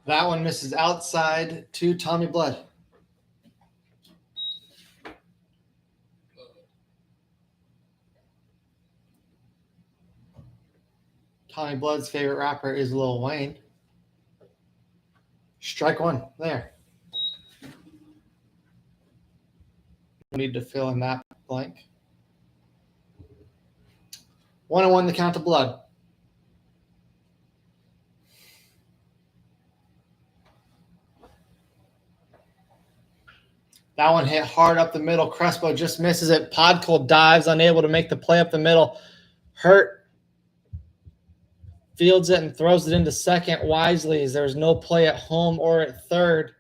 That one misses outside to Tommy Blood. Tommy Blood's favorite rapper is Lil Wayne. Strike 1 there. No need to fill in that blank. 1-1 the count to Blood. That one hit hard up the middle. Crespo just misses it. Podkul dives, unable to make the play up the middle. Hurt fields it and throws it into second wisely as there's no play at home or at third.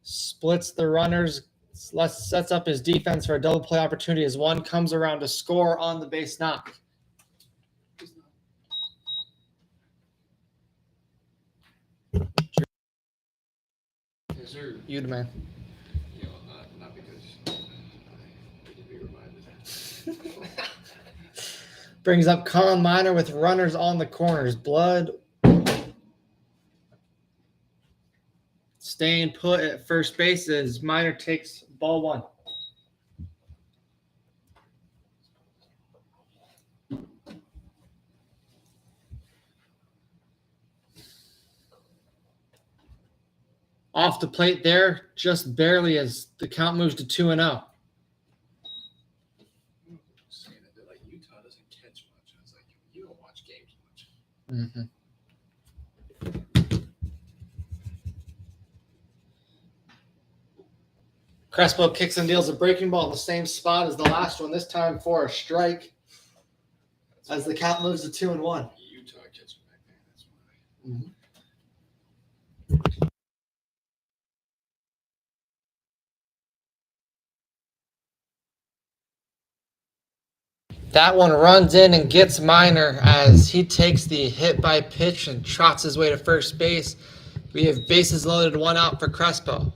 Splits the runners, sets up his defense for a double play opportunity as one comes around to score on the base knock. Is there, You the man. not because I need to be reminded. Brings up Colin Miner with runners on the corners. Blood staying put at first base as Miner takes ball 1. Off the plate there, just barely as the count moves to 2-0. Saying that like Utah doesn't catch much. I was like, you don't watch games much. Mm-hmm. Crespo kicks and deals a breaking ball in the same spot as the last one, this time for a strike as the count moves to 2-1. Utah catches back there. That's why. Mm-hmm. That one runs in and gets Miner as he takes the hit by pitch and trots his way to first base. We have bases loaded, 1 out for Crespo.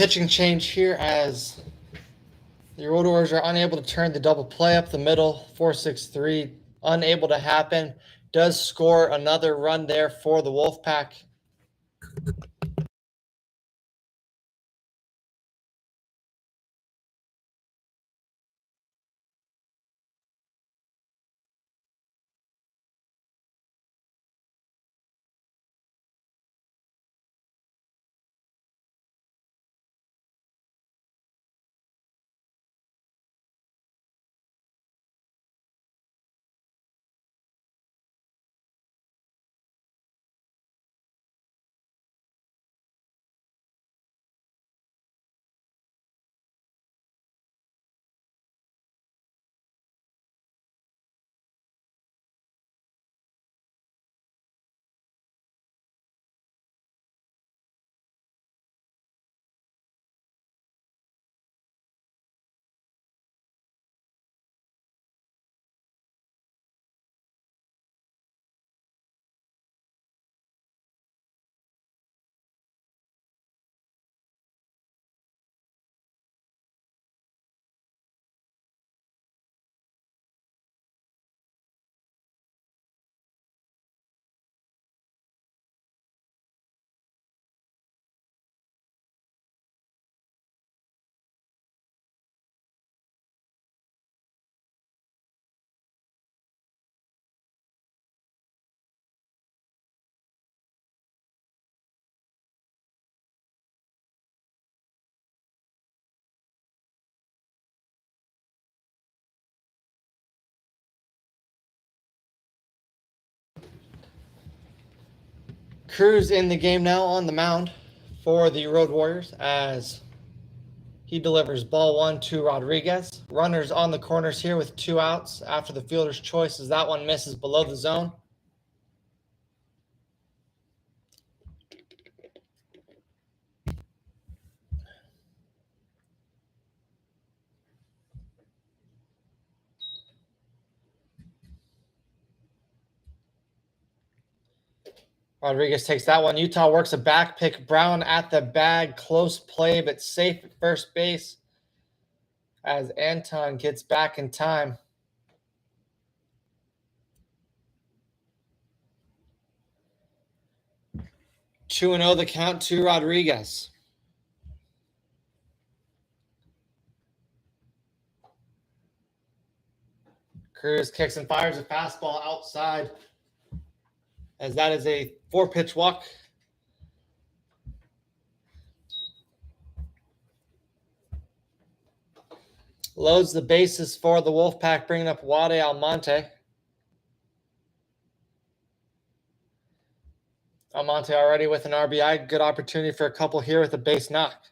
pitching change here as the Road Warriors are unable to turn the double play up the middle. 4-6-3, unable to happen. Does score another run there for the Wolfpack. Cruz in the game now on the mound for the Road Warriors as he delivers ball 1 to Rodriguez. Runners on the corners here with 2 outs after the fielder's choice as that one misses below the zone. Rodriguez takes that one. Utah works a back pick. Brown at the bag. Close play, but safe at first base as Anton gets back in time. 2-0 the count to Rodriguez. Cruz kicks and fires a fastball outside as that is a 4-pitch walk. Loads the bases for the Wolfpack, bringing up Wade Almonte. Almonte already with an RBI. Good opportunity for a couple here with a base knock.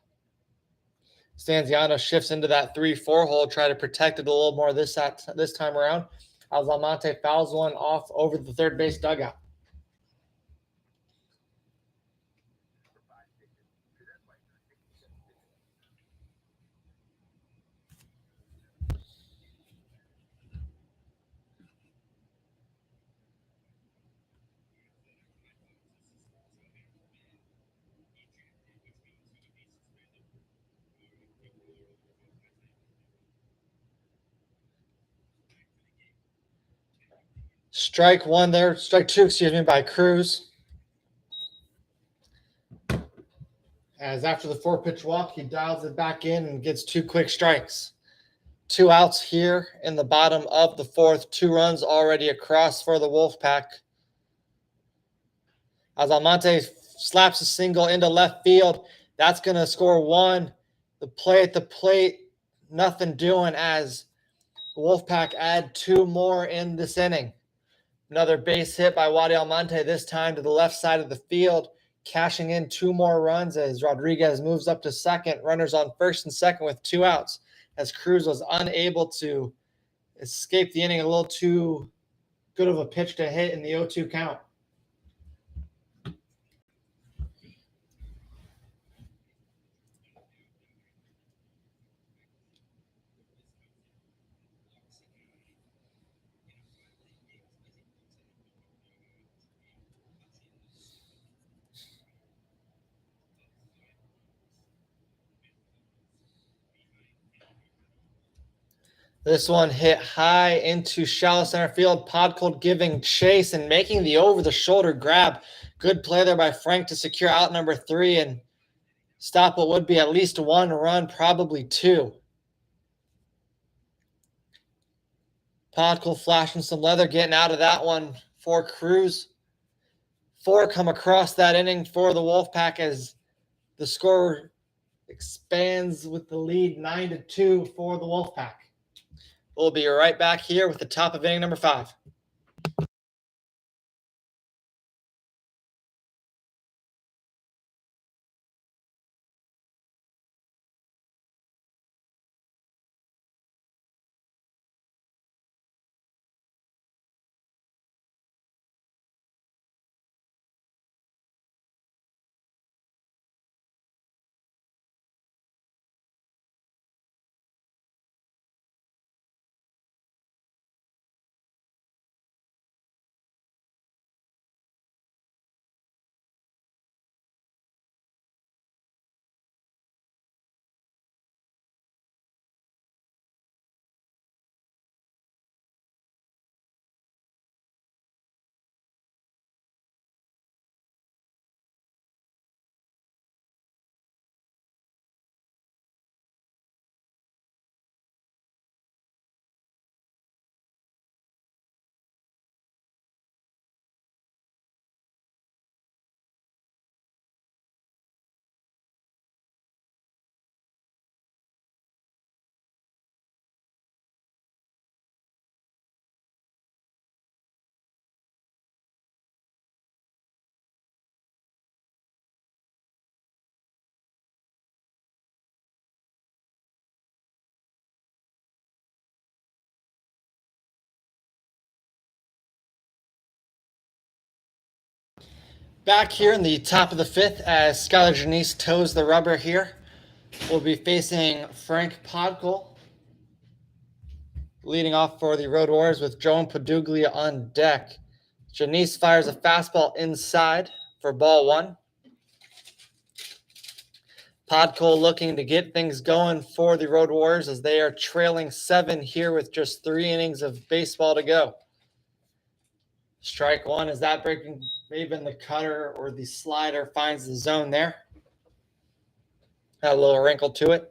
Stanziano shifts into that 3-4 hole, try to protect it a little more this time around. As Almonte fouls one off over the third base dugout. Strike 1 there. Strike 2, excuse me, by Cruz. As after the 4-pitch walk, he dials it back in and gets 2 quick strikes. 2 outs here in the bottom of the 4th. 2 runs already across for the Wolfpack. As Almonte slaps a single into left field, that's going to score 1. The play at the plate, nothing doing as the Wolfpack add 2 more in this inning. Another base hit by Wade Almonte, this time to the left side of the field, cashing in 2 more runs as Rodriguez moves up to second. Runners on first and second with 2 outs as Cruz was unable to escape the inning. A little too good of a pitch to hit in the 0-2 count. This one hit high into shallow center field. Podcold giving chase and making the over-the-shoulder grab. Good play there by Frank to secure out number 3 and stop what would be at least 1 run, probably 2. Podcold flashing some leather, getting out of that one for Cruz. 4 come across that inning for the Wolfpac as the score expands with the lead 9-2 for the Wolfpac. We'll be right back here with the top of inning number 5. Back here in the top of the 5th as Skylar Janice toes the rubber here. We'll be facing Frank Podcold leading off for the Road Warriors with Joe Paduglia on deck. Janice fires a fastball inside for ball 1. Podcold looking to get things going for the Road Warriors as they are trailing 7 here with just 3 innings of baseball to go. Strike 1, is that breaking? Maybe the cutter or the slider finds the zone there. Got a little wrinkle to it.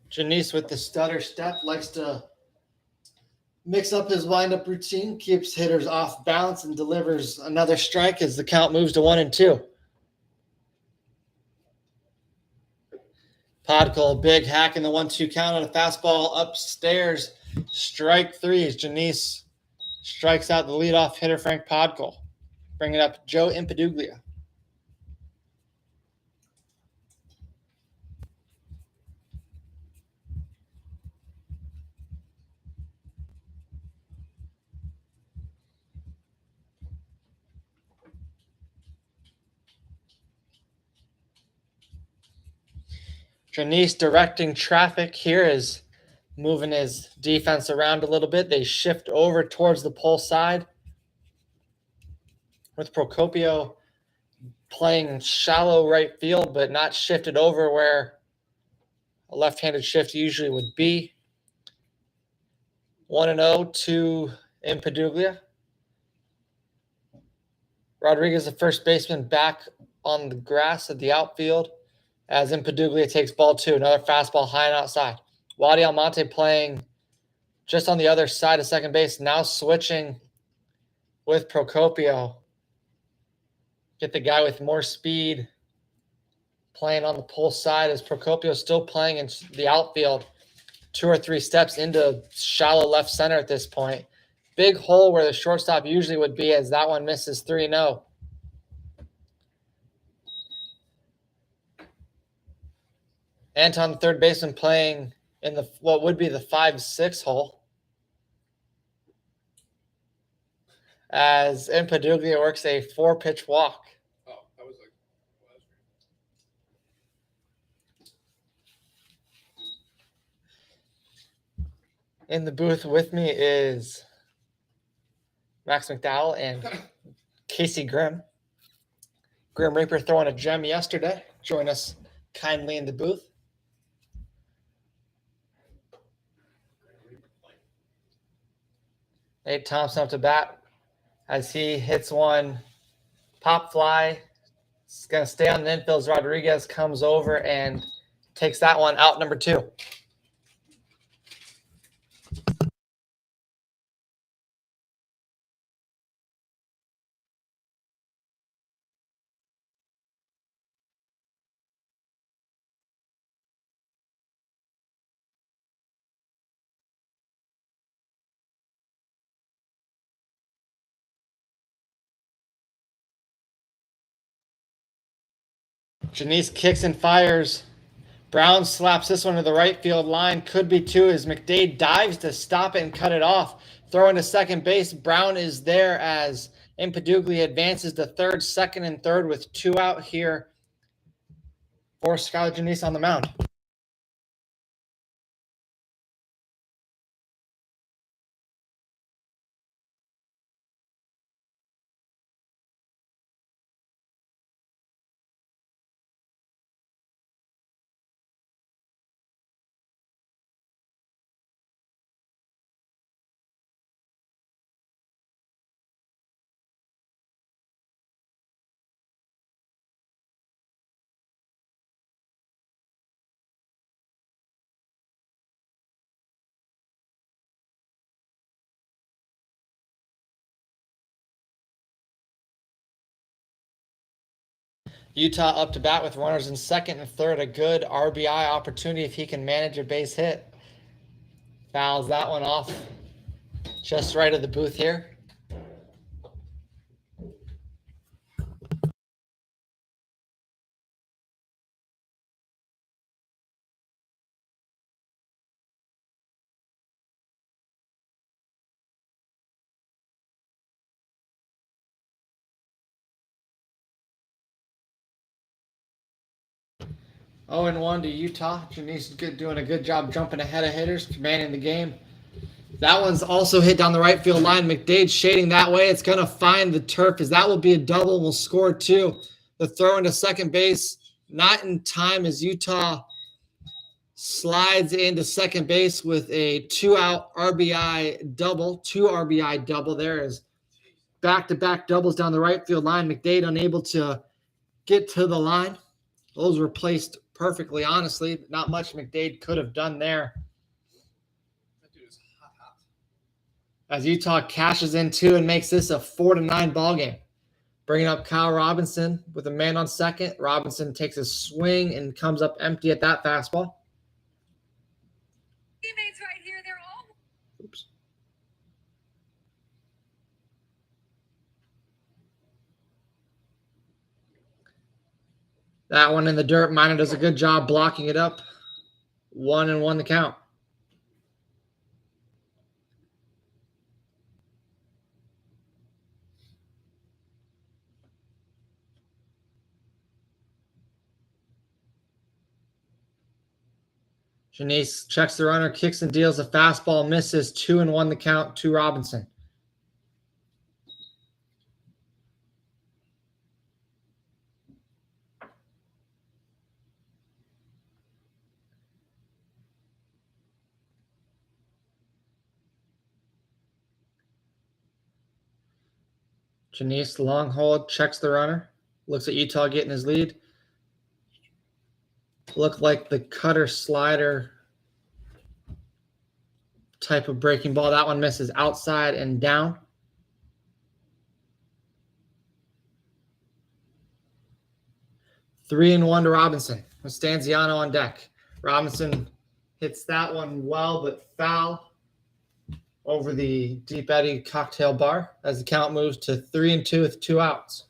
Janice with the stutter step likes to mix up his windup routine, keeps hitters off balance, and delivers another strike as the count moves to 1-2. Podcold, big hack in the 1-2 count on a fastball upstairs. Strike 3 as Janice strikes out the leadoff hitter, Frank Podcold. Bringing up Joe Impaduglia. Janice directing traffic here is moving his defense around a little bit. They shift over towards the pole side with Procopio playing shallow right field, but not shifted over where a left-handed shift usually would be. 1-0 to Impaduglia. Rodriguez, the first baseman, back on the grass at the outfield as Impaduglia takes ball 2. Another fastball high and outside. Wadi Almonte playing just on the other side of second base, now switching with Procopio. Get the guy with more speed playing on the pull side as Procopio still playing in the outfield 2 or 3 steps into shallow left center at this point. Big hole where the shortstop usually would be as that one misses 3-0. Anton, the third baseman, playing in the what would be the 5-6 hole as Impaduglia works a 4-pitch walk. Oh, that was like In the booth with me is Max McDowell and Casey Grimm. Grim Reaper throwing a gem yesterday. Join us kindly in the booth. Nate Thompson up to bat as he hits one pop fly. It's going to stay on the infield. Rodriguez comes over and takes that one out, number 2. Janice kicks and fires. Brown slaps this one to the right field line. Could be 2 as McDade dives to stop it and cut it off. Throwing to second base. Brown is there as Impadugli advances to third, second, and third with 2 out here for Skylar Janice on the mound. Utah up to bat with runners in second and third. A good RBI opportunity if he can manage a base hit. Fouls that one off just right of the booth here. Oh, and 1 to Utah. Janice doing a good job jumping ahead of hitters, commanding the game. That one's also hit down the right field line. McDade shading that way. It's going to find the turf as that will be a double. We'll score 2. The throw into second base, not in time as Utah slides into second base with a 2-out RBI double. 2 RBI double. There is back-to-back doubles down the right field line. McDade unable to get to the line. Those were placed perfectly, honestly. Not much McDade could have done there. That dude is hot. As Utah cashes in 2 and makes this a 4-9 ball game. Bringing up Kyle Robinson with a man on second. Robinson takes a swing and comes up empty at that fastball. Teammates right here, they're all. Oops. That one in the dirt. Minor does a good job blocking it up. 1-1 the count. Janice checks the runner, kicks and deals a fastball, misses. 2-1 the count to Robinson. Janice long hold, checks the runner, looks at Utah getting his lead. Looked like the cutter slider type of breaking ball. That one misses outside and down. Three and one to Robinson with Stanziano on deck. Robinson hits that one well, but foul over the Deep Eddy cocktail bar as the count moves to 3-2 with 2 outs.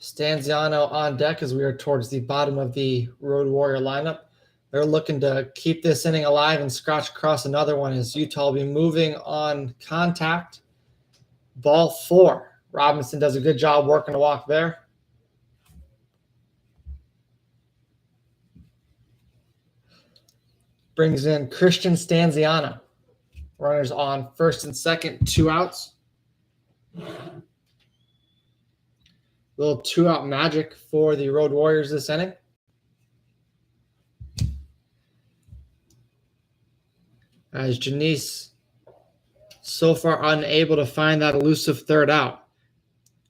Stanziano on deck as we are towards the bottom of the Road Warrior lineup. They're looking to keep this inning alive and scratch across another one as Utah will be moving on contact. Ball 4. Robinson does a good job working to walk there. Brings in Christian Stanziano. Runners on first and second, 2 outs. Little 2-out magic for the Road Warriors this inning. As Janice so far unable to find that elusive third out.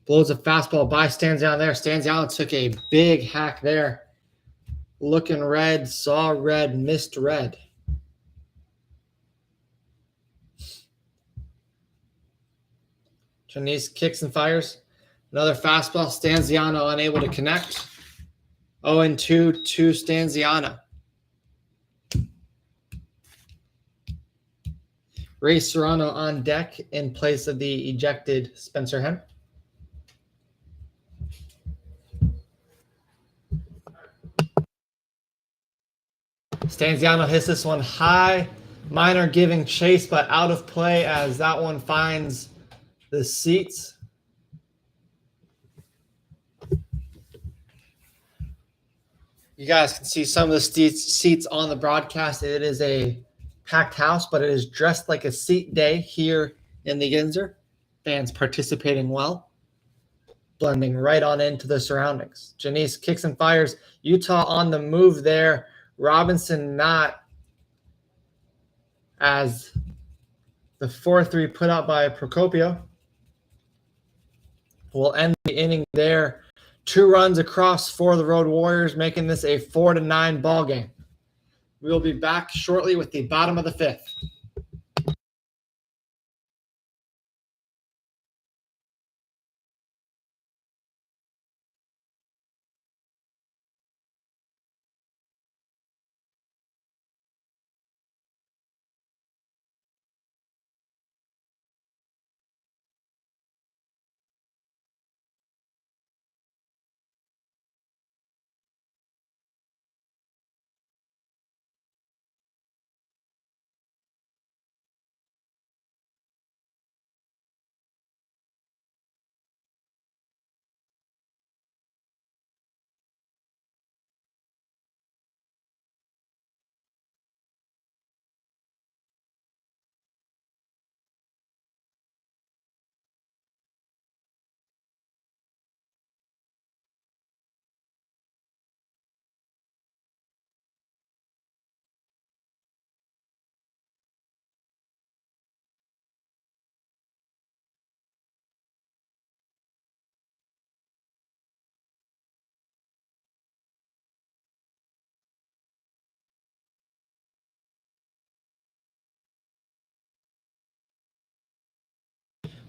Blows a fastball by Stanziano there. Stanziano took a big hack there. Looking red, saw red, missed red. Janice kicks and fires. Another fastball. Stanziano unable to connect. 0-2 to Stanziano. Ray Serrano on deck in place of the ejected Spencer Hen. Stanziano hits this one high. Minor giving chase, but out of play as that one finds the seats. You guys can see some of the seats on the broadcast. It is a packed house, but it is dressed like a seat day here in the Yinzer. Fans participating well, blending right on into the surroundings. Janice kicks and fires. Utah on the move there. Robinson not, as the 4-3 put out by Procopio will end the inning there. 2 runs across for the Road Warriors, making this a 4-9 ball game. We will be back shortly with the bottom of the 5th.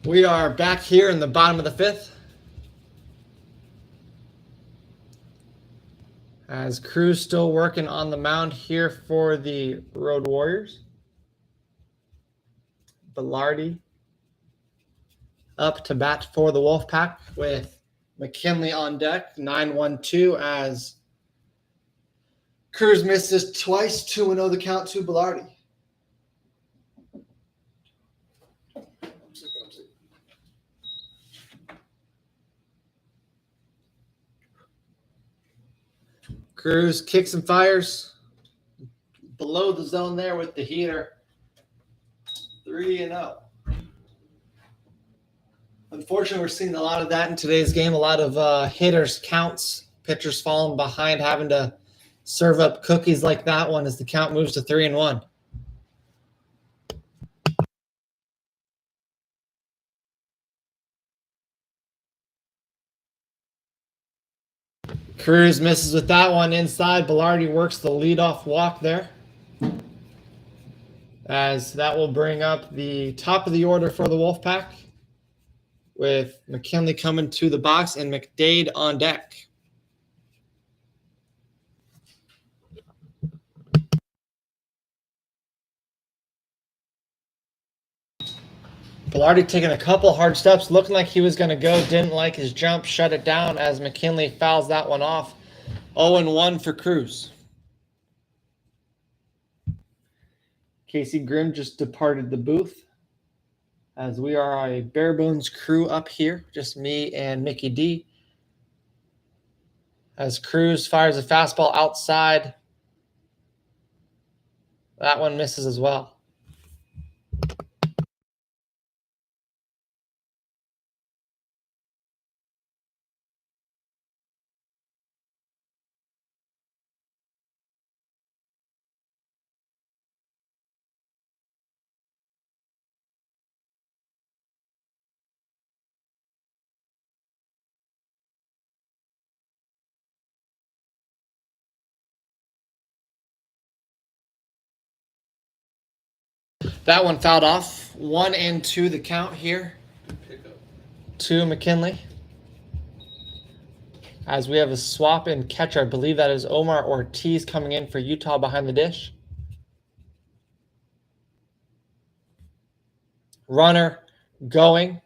We are back here in the bottom of the 5th. As Cruz still working on the mound here for the Road Warriors. Velarde up to bat for the Wolfpac with McKinley on deck. 9-1-2 as Cruz misses twice. 2-0 the count to Velarde. Cruz kicks and fires below the zone there with the heater. 3-0. Unfortunately, we're seeing a lot of that in today's game. A lot of hitters counts, pitchers falling behind, having to serve up cookies like that one as the count moves to 3-1. Cruz misses with that one inside. Velarde works the leadoff walk there, as that will bring up the top of the order for the Wolfpac, with McKinley coming to the box and McDade on deck. Velarde taking a couple hard steps, looking like he was going to go, didn't like his jump, shut it down as McKinley fouls that one off. 0-1 for Cruz. Casey Grimm just departed the booth, as we are a bare bones crew up here, just me and Mickey D. As Cruz fires a fastball outside, that one misses as well. That one fouled off. 1-2 the count here Good pickup. to McKinley. As we have a swap in catcher, I believe that is Omar Ortiz coming in for Utah behind the dish. Runner going.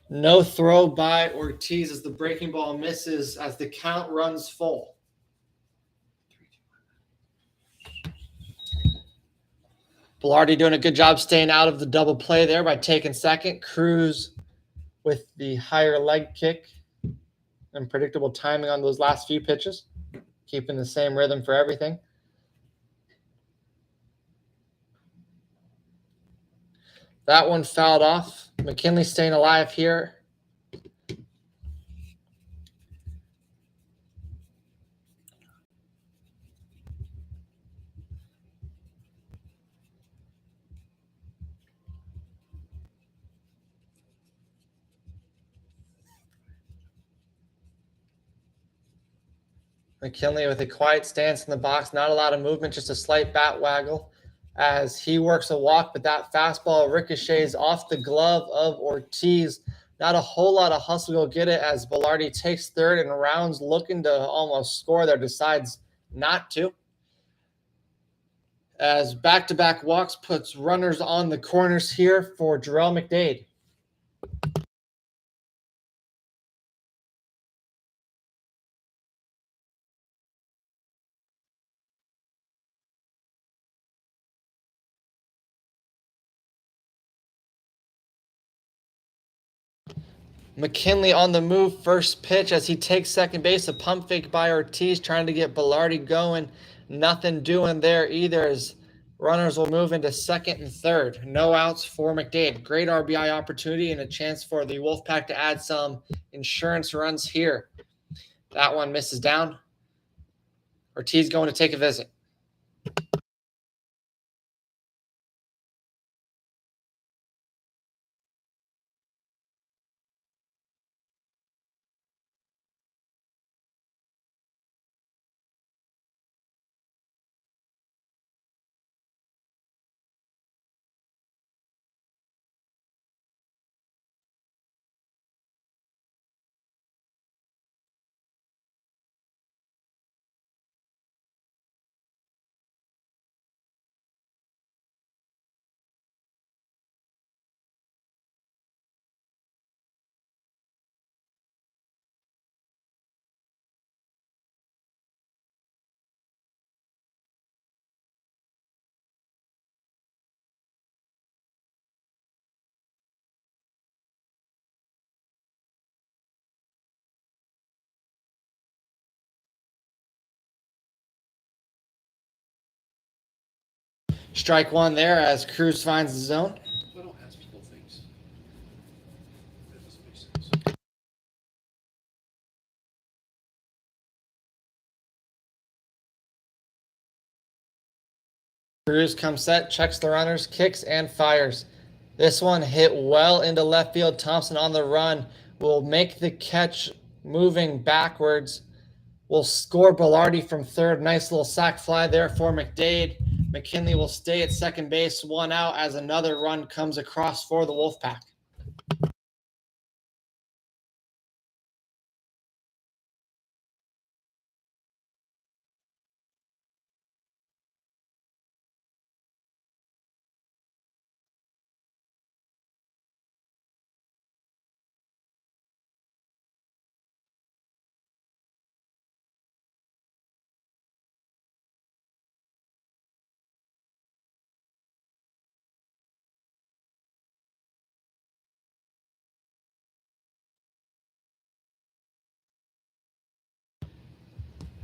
No throw by Ortiz as the breaking ball misses as the count runs full. Velarde doing a good job staying out of the double play there by taking second. Cruz with the higher leg kick and predictable timing on those last few pitches, keeping the same rhythm for everything. That one fouled off. McKinley staying alive here. McKinley with a quiet stance in the box, not a lot of movement, just a slight bat waggle as he works a walk, but that fastball ricochets off the glove of Ortiz. Not a whole lot of hustle to go get it as Velarde takes third and Rounds looking to almost score there, decides not to. As back-to-back walks puts runners on the corners here for Jarrell McDade. McKinley on the move, first pitch as he takes second base. A pump fake by Ortiz trying to get Velarde going. Nothing doing there either as runners will move into second and third. No outs for McDade. Great RBI opportunity and a chance for the Wolfpack to add some insurance runs here. That one misses down. Ortiz going to take a visit. Strike one there as Cruz finds the zone. I don't ask people things. That doesn't make sense. Cruz comes set, checks the runners, kicks and fires. This one hit well into left field. Thompson on the run will make the catch moving backwards. Will score Velarde from third. Nice little sac fly there for McDade. McKinley will stay at second base, one out as another run comes across for the Wolfpack.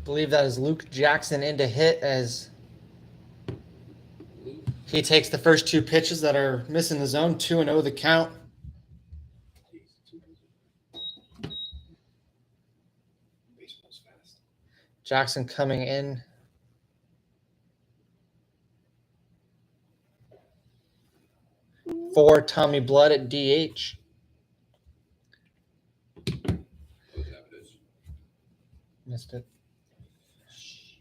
Believe that is Luke Jackson in to hit as he takes the first two pitches that are missing the zone. 2-0 the count. Baseball's fast. Jackson coming in. For Tommy Blood at DH. Missed it.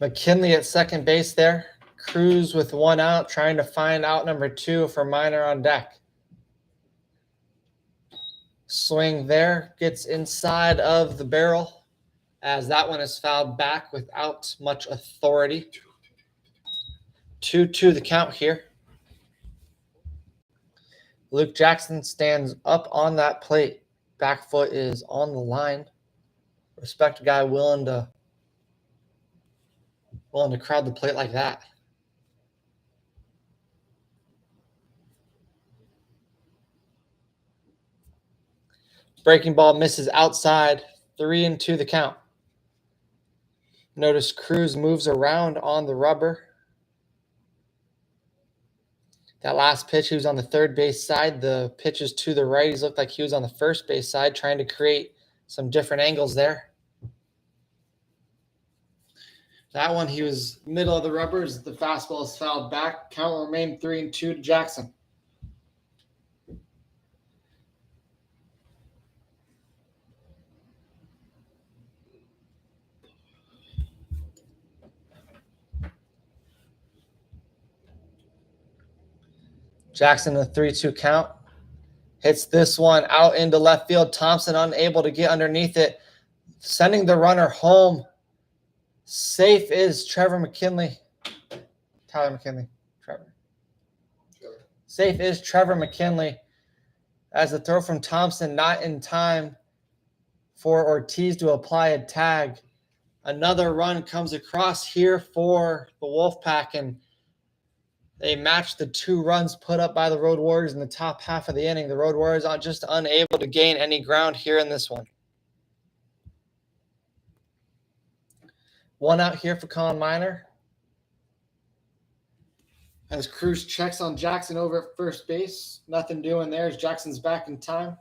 McKinley at second base there. Cruz with one out, trying to find out number 2 for Minor on deck. Swing there, gets inside of the barrel, as that one is fouled back without much authority. 2-2 the count here. Luke Jackson stands up on that plate. Back foot is on the line. Respect a guy willing to crowd the plate like that. Breaking ball misses outside. 3-2 the count. Notice Cruz moves around on the rubber. That last pitch, he was on the third base side. The pitches to the righties looked like he was on the first base side, trying to create some different angles there. That one, he was middle of the rubber as the fastball is fouled back. Count will remain 3-2 to Jackson. Jackson, the 3-2 count. Hits this one out into left field. Thompson unable to get underneath it. Sending the runner home. Safe is Tyler McKinley. Safe is Trevor McKinley. As the throw from Thompson not in time for Ortiz to apply a tag. Another run comes across here for the Wolfpac, and they match the 2 runs put up by the Road Warriors in the top half of the inning. The Road Warriors are just unable to gain any ground here in this one. 1 out here for Colin Minor. As Cruz checks on Jackson over at first base. Nothing doing there as Jackson's back in time.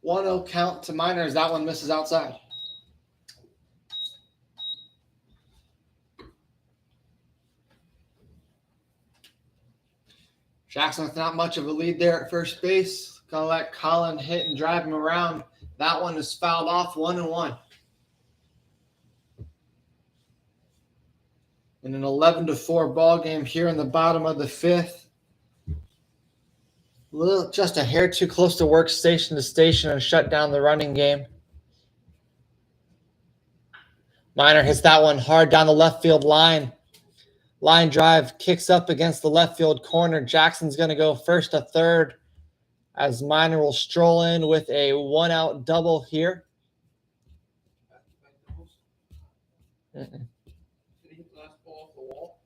One 0 count to Minor as that one misses outside. Jackson with not much of a lead there at first base. Gonna let Colin hit and drive him around. That one is fouled off, 1-1. In an 11-4 ball game here in the bottom of the 5th. Just a hair too close to work station to station and shut down the running game. Minor hits that one hard down the left field line. Line drive kicks up against the left field corner. Jackson's going to go first to third as Minor will stroll in with a 1-out double here. Did he hit the last ball off the wall?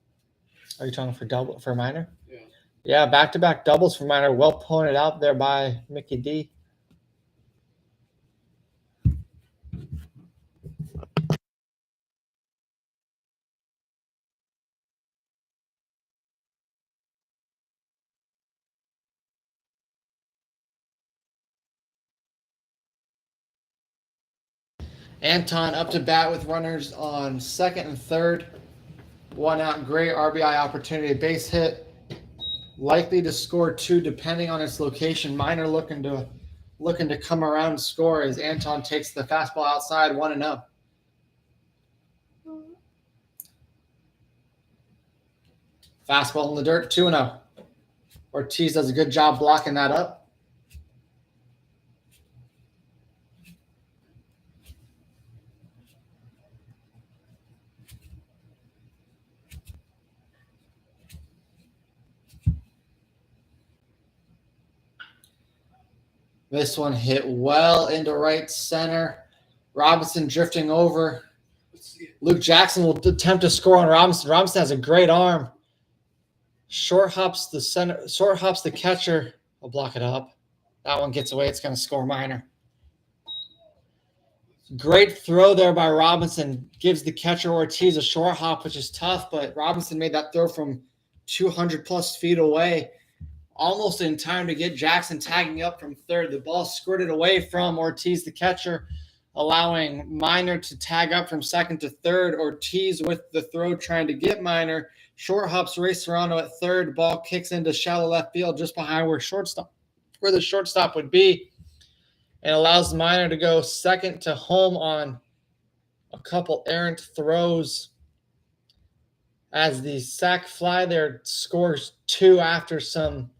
Are you talking for Minor? Yeah. Yeah, back-to-back doubles for Minor. Well pointed out there by Mickey D. Anton up to bat with runners on second and third. 1 out, great RBI opportunity, base hit. Likely to score 2 depending on its location. Minor looking to come around and score as Anton takes the fastball outside 1-0. Fastball in the dirt, 2-0. Ortiz does a good job blocking that up. This one hit well into right center. Robinson drifting over. Luke Jackson will attempt to score on Robinson. Robinson has a great arm. Short hops the catcher. I'll block it up. That one gets away. It's going to score Minor. Great throw there by Robinson. Gives the catcher Ortiz a short hop, which is tough, but Robinson made that throw from 200-plus feet away. Almost in time to get Jackson tagging up from third. The ball squirted away from Ortiz, the catcher, allowing Minor to tag up from second to third. Ortiz with the throw trying to get Minor. Short hops Ray Serrano at third. Ball kicks into shallow left field just behind where the shortstop would be. and allows Miner to go second to home on a couple errant throws as the sac fly there scores 2 after some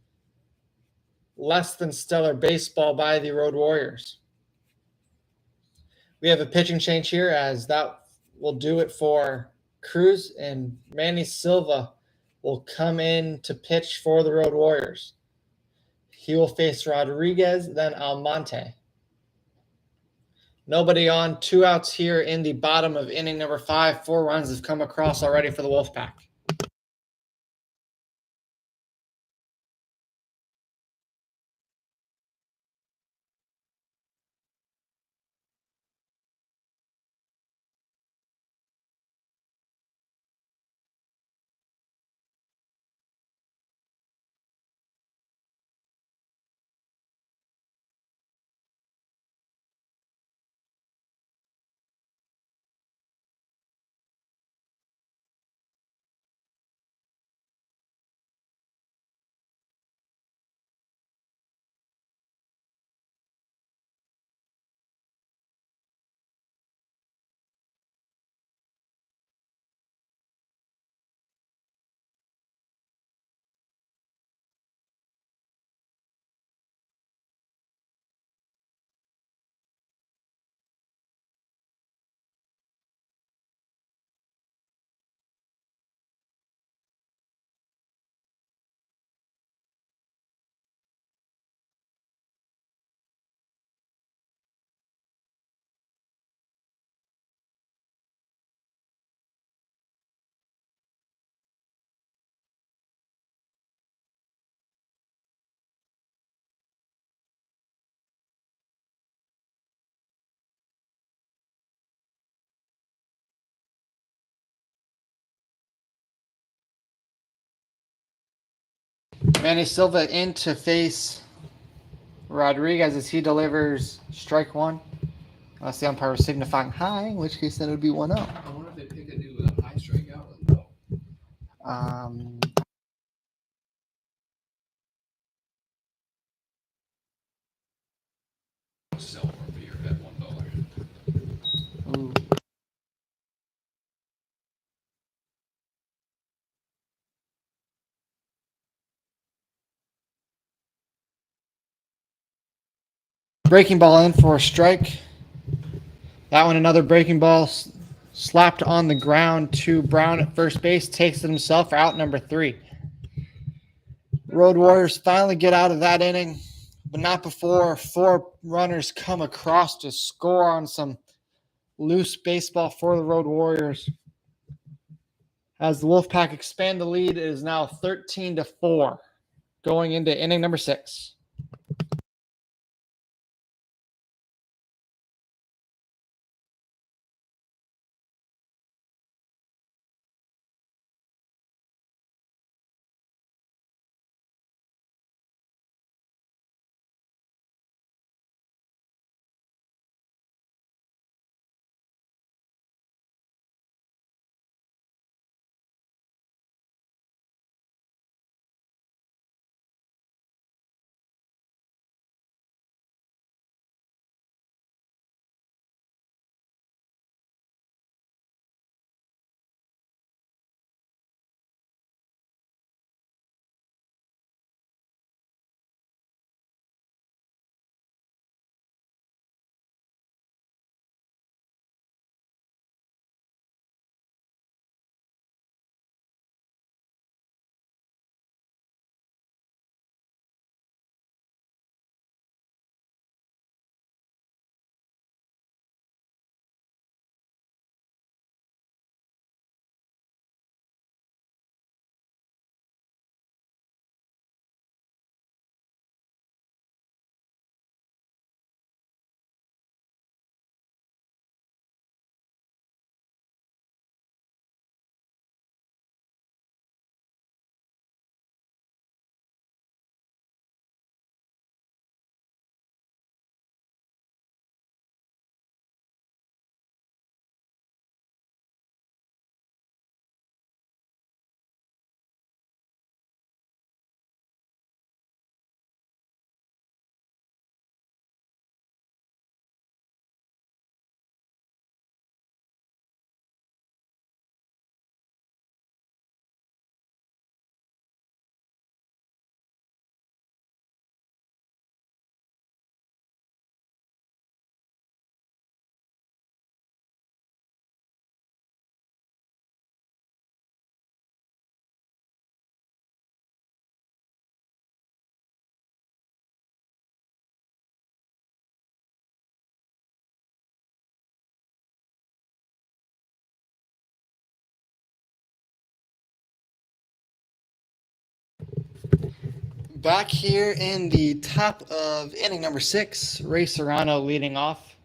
less than stellar baseball by the Road Warriors. We have a pitching change here as that will do it for Cruz, and Manny Silva will come in to pitch for the Road Warriors. He will face Rodriguez, then Almonte. Nobody on, 2 outs here in the bottom of inning number 5. 4 runs have come across already for the Wolfpac. Manny Silva in to face Rodriguez as he delivers strike 1. Unless the umpire was signifying high, in which case then it would be 1-0. I wonder if they pick a new high strikeout one. Sell more beer at $1. Ooh. Breaking ball in for a strike. That one, another breaking ball slapped on the ground to Brown at first base. Takes it himself for out number 3. Road Warriors finally get out of that inning, but not before 4 runners come across to score on some loose baseball for the Road Warriors. As the Wolfpac expand the lead, it is now 13-4 going into inning number 6. Back here in the top of inning number 6, Ray Serrano leading off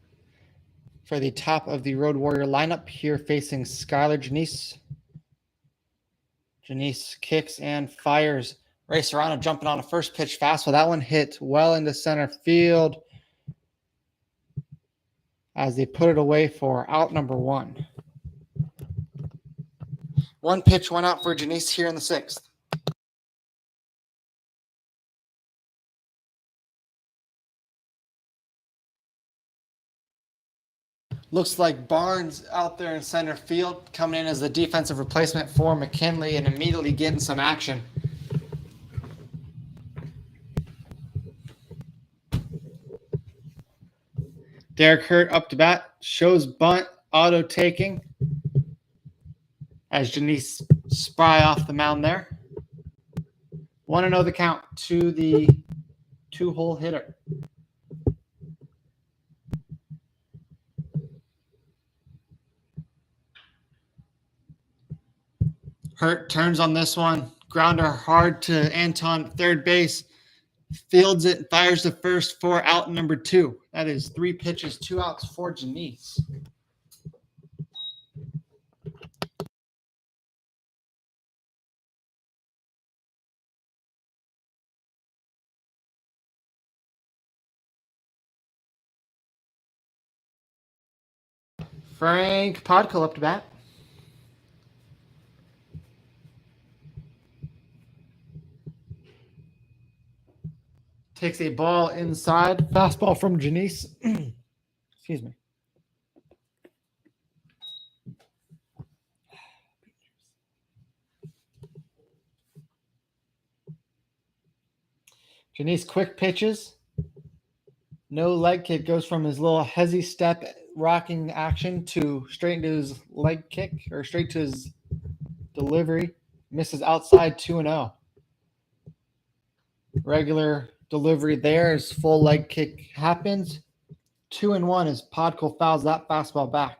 for the top of the Road Warrior lineup here facing Skylar Janice. Janice kicks and fires. Ray Serrano jumping on a first pitch fastball. That one hit well into center field as they put it away for out number 1. One pitch went out for Janice here in the 6th. Looks like Barnes out there in center field coming in as the defensive replacement for McKinley and immediately getting some action. Derek Hurt up to bat, shows bunt, auto taking as Janice spry off the mound there. 1-0 the count to the 2-hole hitter. Hurt turns on this one. Grounder hard to Anton, third base. Fields it, fires the first for out number 2. That is 3 pitches, 2 outs for Janice. Frank Podkul up to bat. Takes a ball inside. Fastball from Janice. Excuse me. Janice quick pitches. No leg kick, goes from his little hezzy step rocking action to straight into his leg kick or straight to his delivery. Misses outside 2-0. Regular delivery there as full leg kick happens. 2-1 as Podkul fouls that fastball back.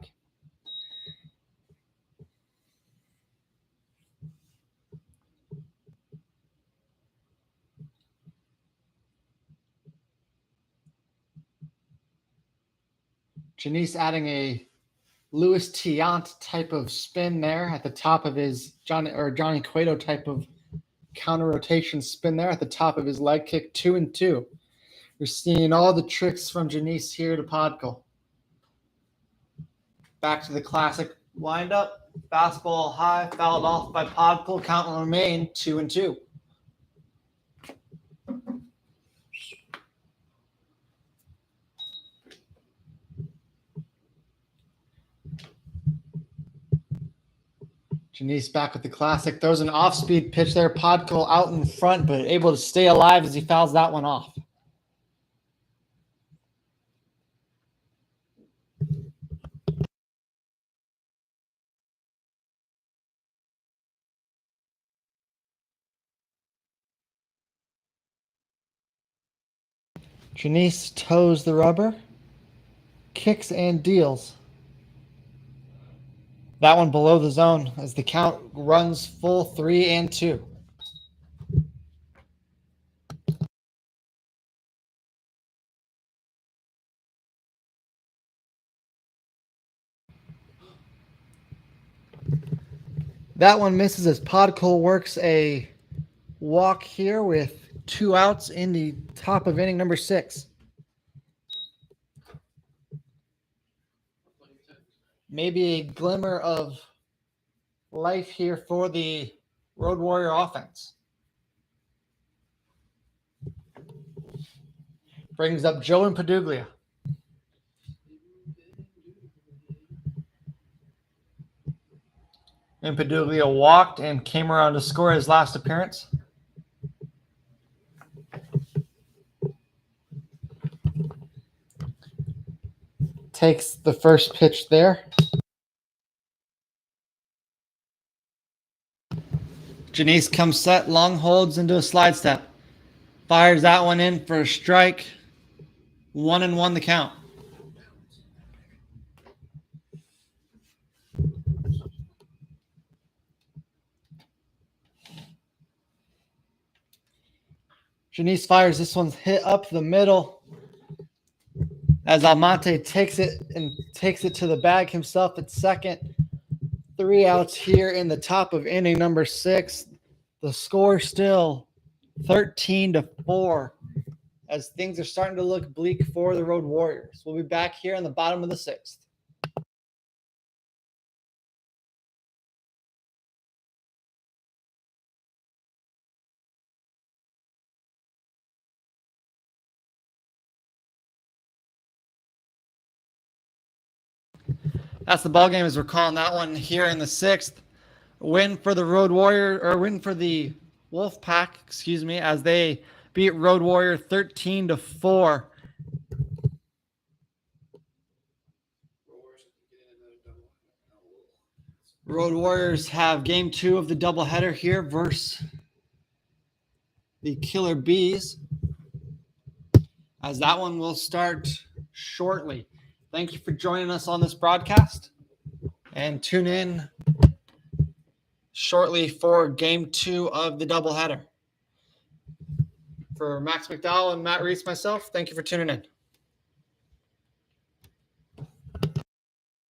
Janice adding a Louis Tiant type of spin there at the top of his Johnny Cueto type of counter rotation spin there at the top of his leg kick. 2-2. We're seeing all the tricks from Janice here to Podkul. Back to the classic windup. Fastball high, fouled off by Podkul. Count will remain 2-2. Janice back with the classic. Throws an off-speed pitch there. Podkul out in front, but able to stay alive as he fouls that one off. Janice toes the rubber, kicks and deals. That one below the zone as the count runs full 3-2. That one misses as Podkul works a walk here with 2 outs in the top of inning number 6. Maybe a glimmer of life here for the Road Warrior offense. Brings up Joe Impaduglia. Impaduglia walked and came around to score his last appearance. Takes the first pitch there. Janice comes set, long holds into a slide step. Fires that one in for a strike. 1-1 the count. Janice fires. This one's hit up the middle as Almonte takes it to the bag himself at second. 3 outs here in the top of inning number 6. The score still 13-4 as things are starting to look bleak for the Road Warriors. We'll be back here in the bottom of the 6th. That's the ball game as we're calling that one here in the 6th. Win for the Road Warrior, or win for the Wolfpac, as they beat Road Warrior 13-4. Road Warriors have game 2 of the doubleheader here versus the Killer Bees, as that one will start shortly. Thank you for joining us on this broadcast, and tune in shortly for game 2 of the doubleheader. For Max McDowell and Matt Reese, myself, thank you for tuning in.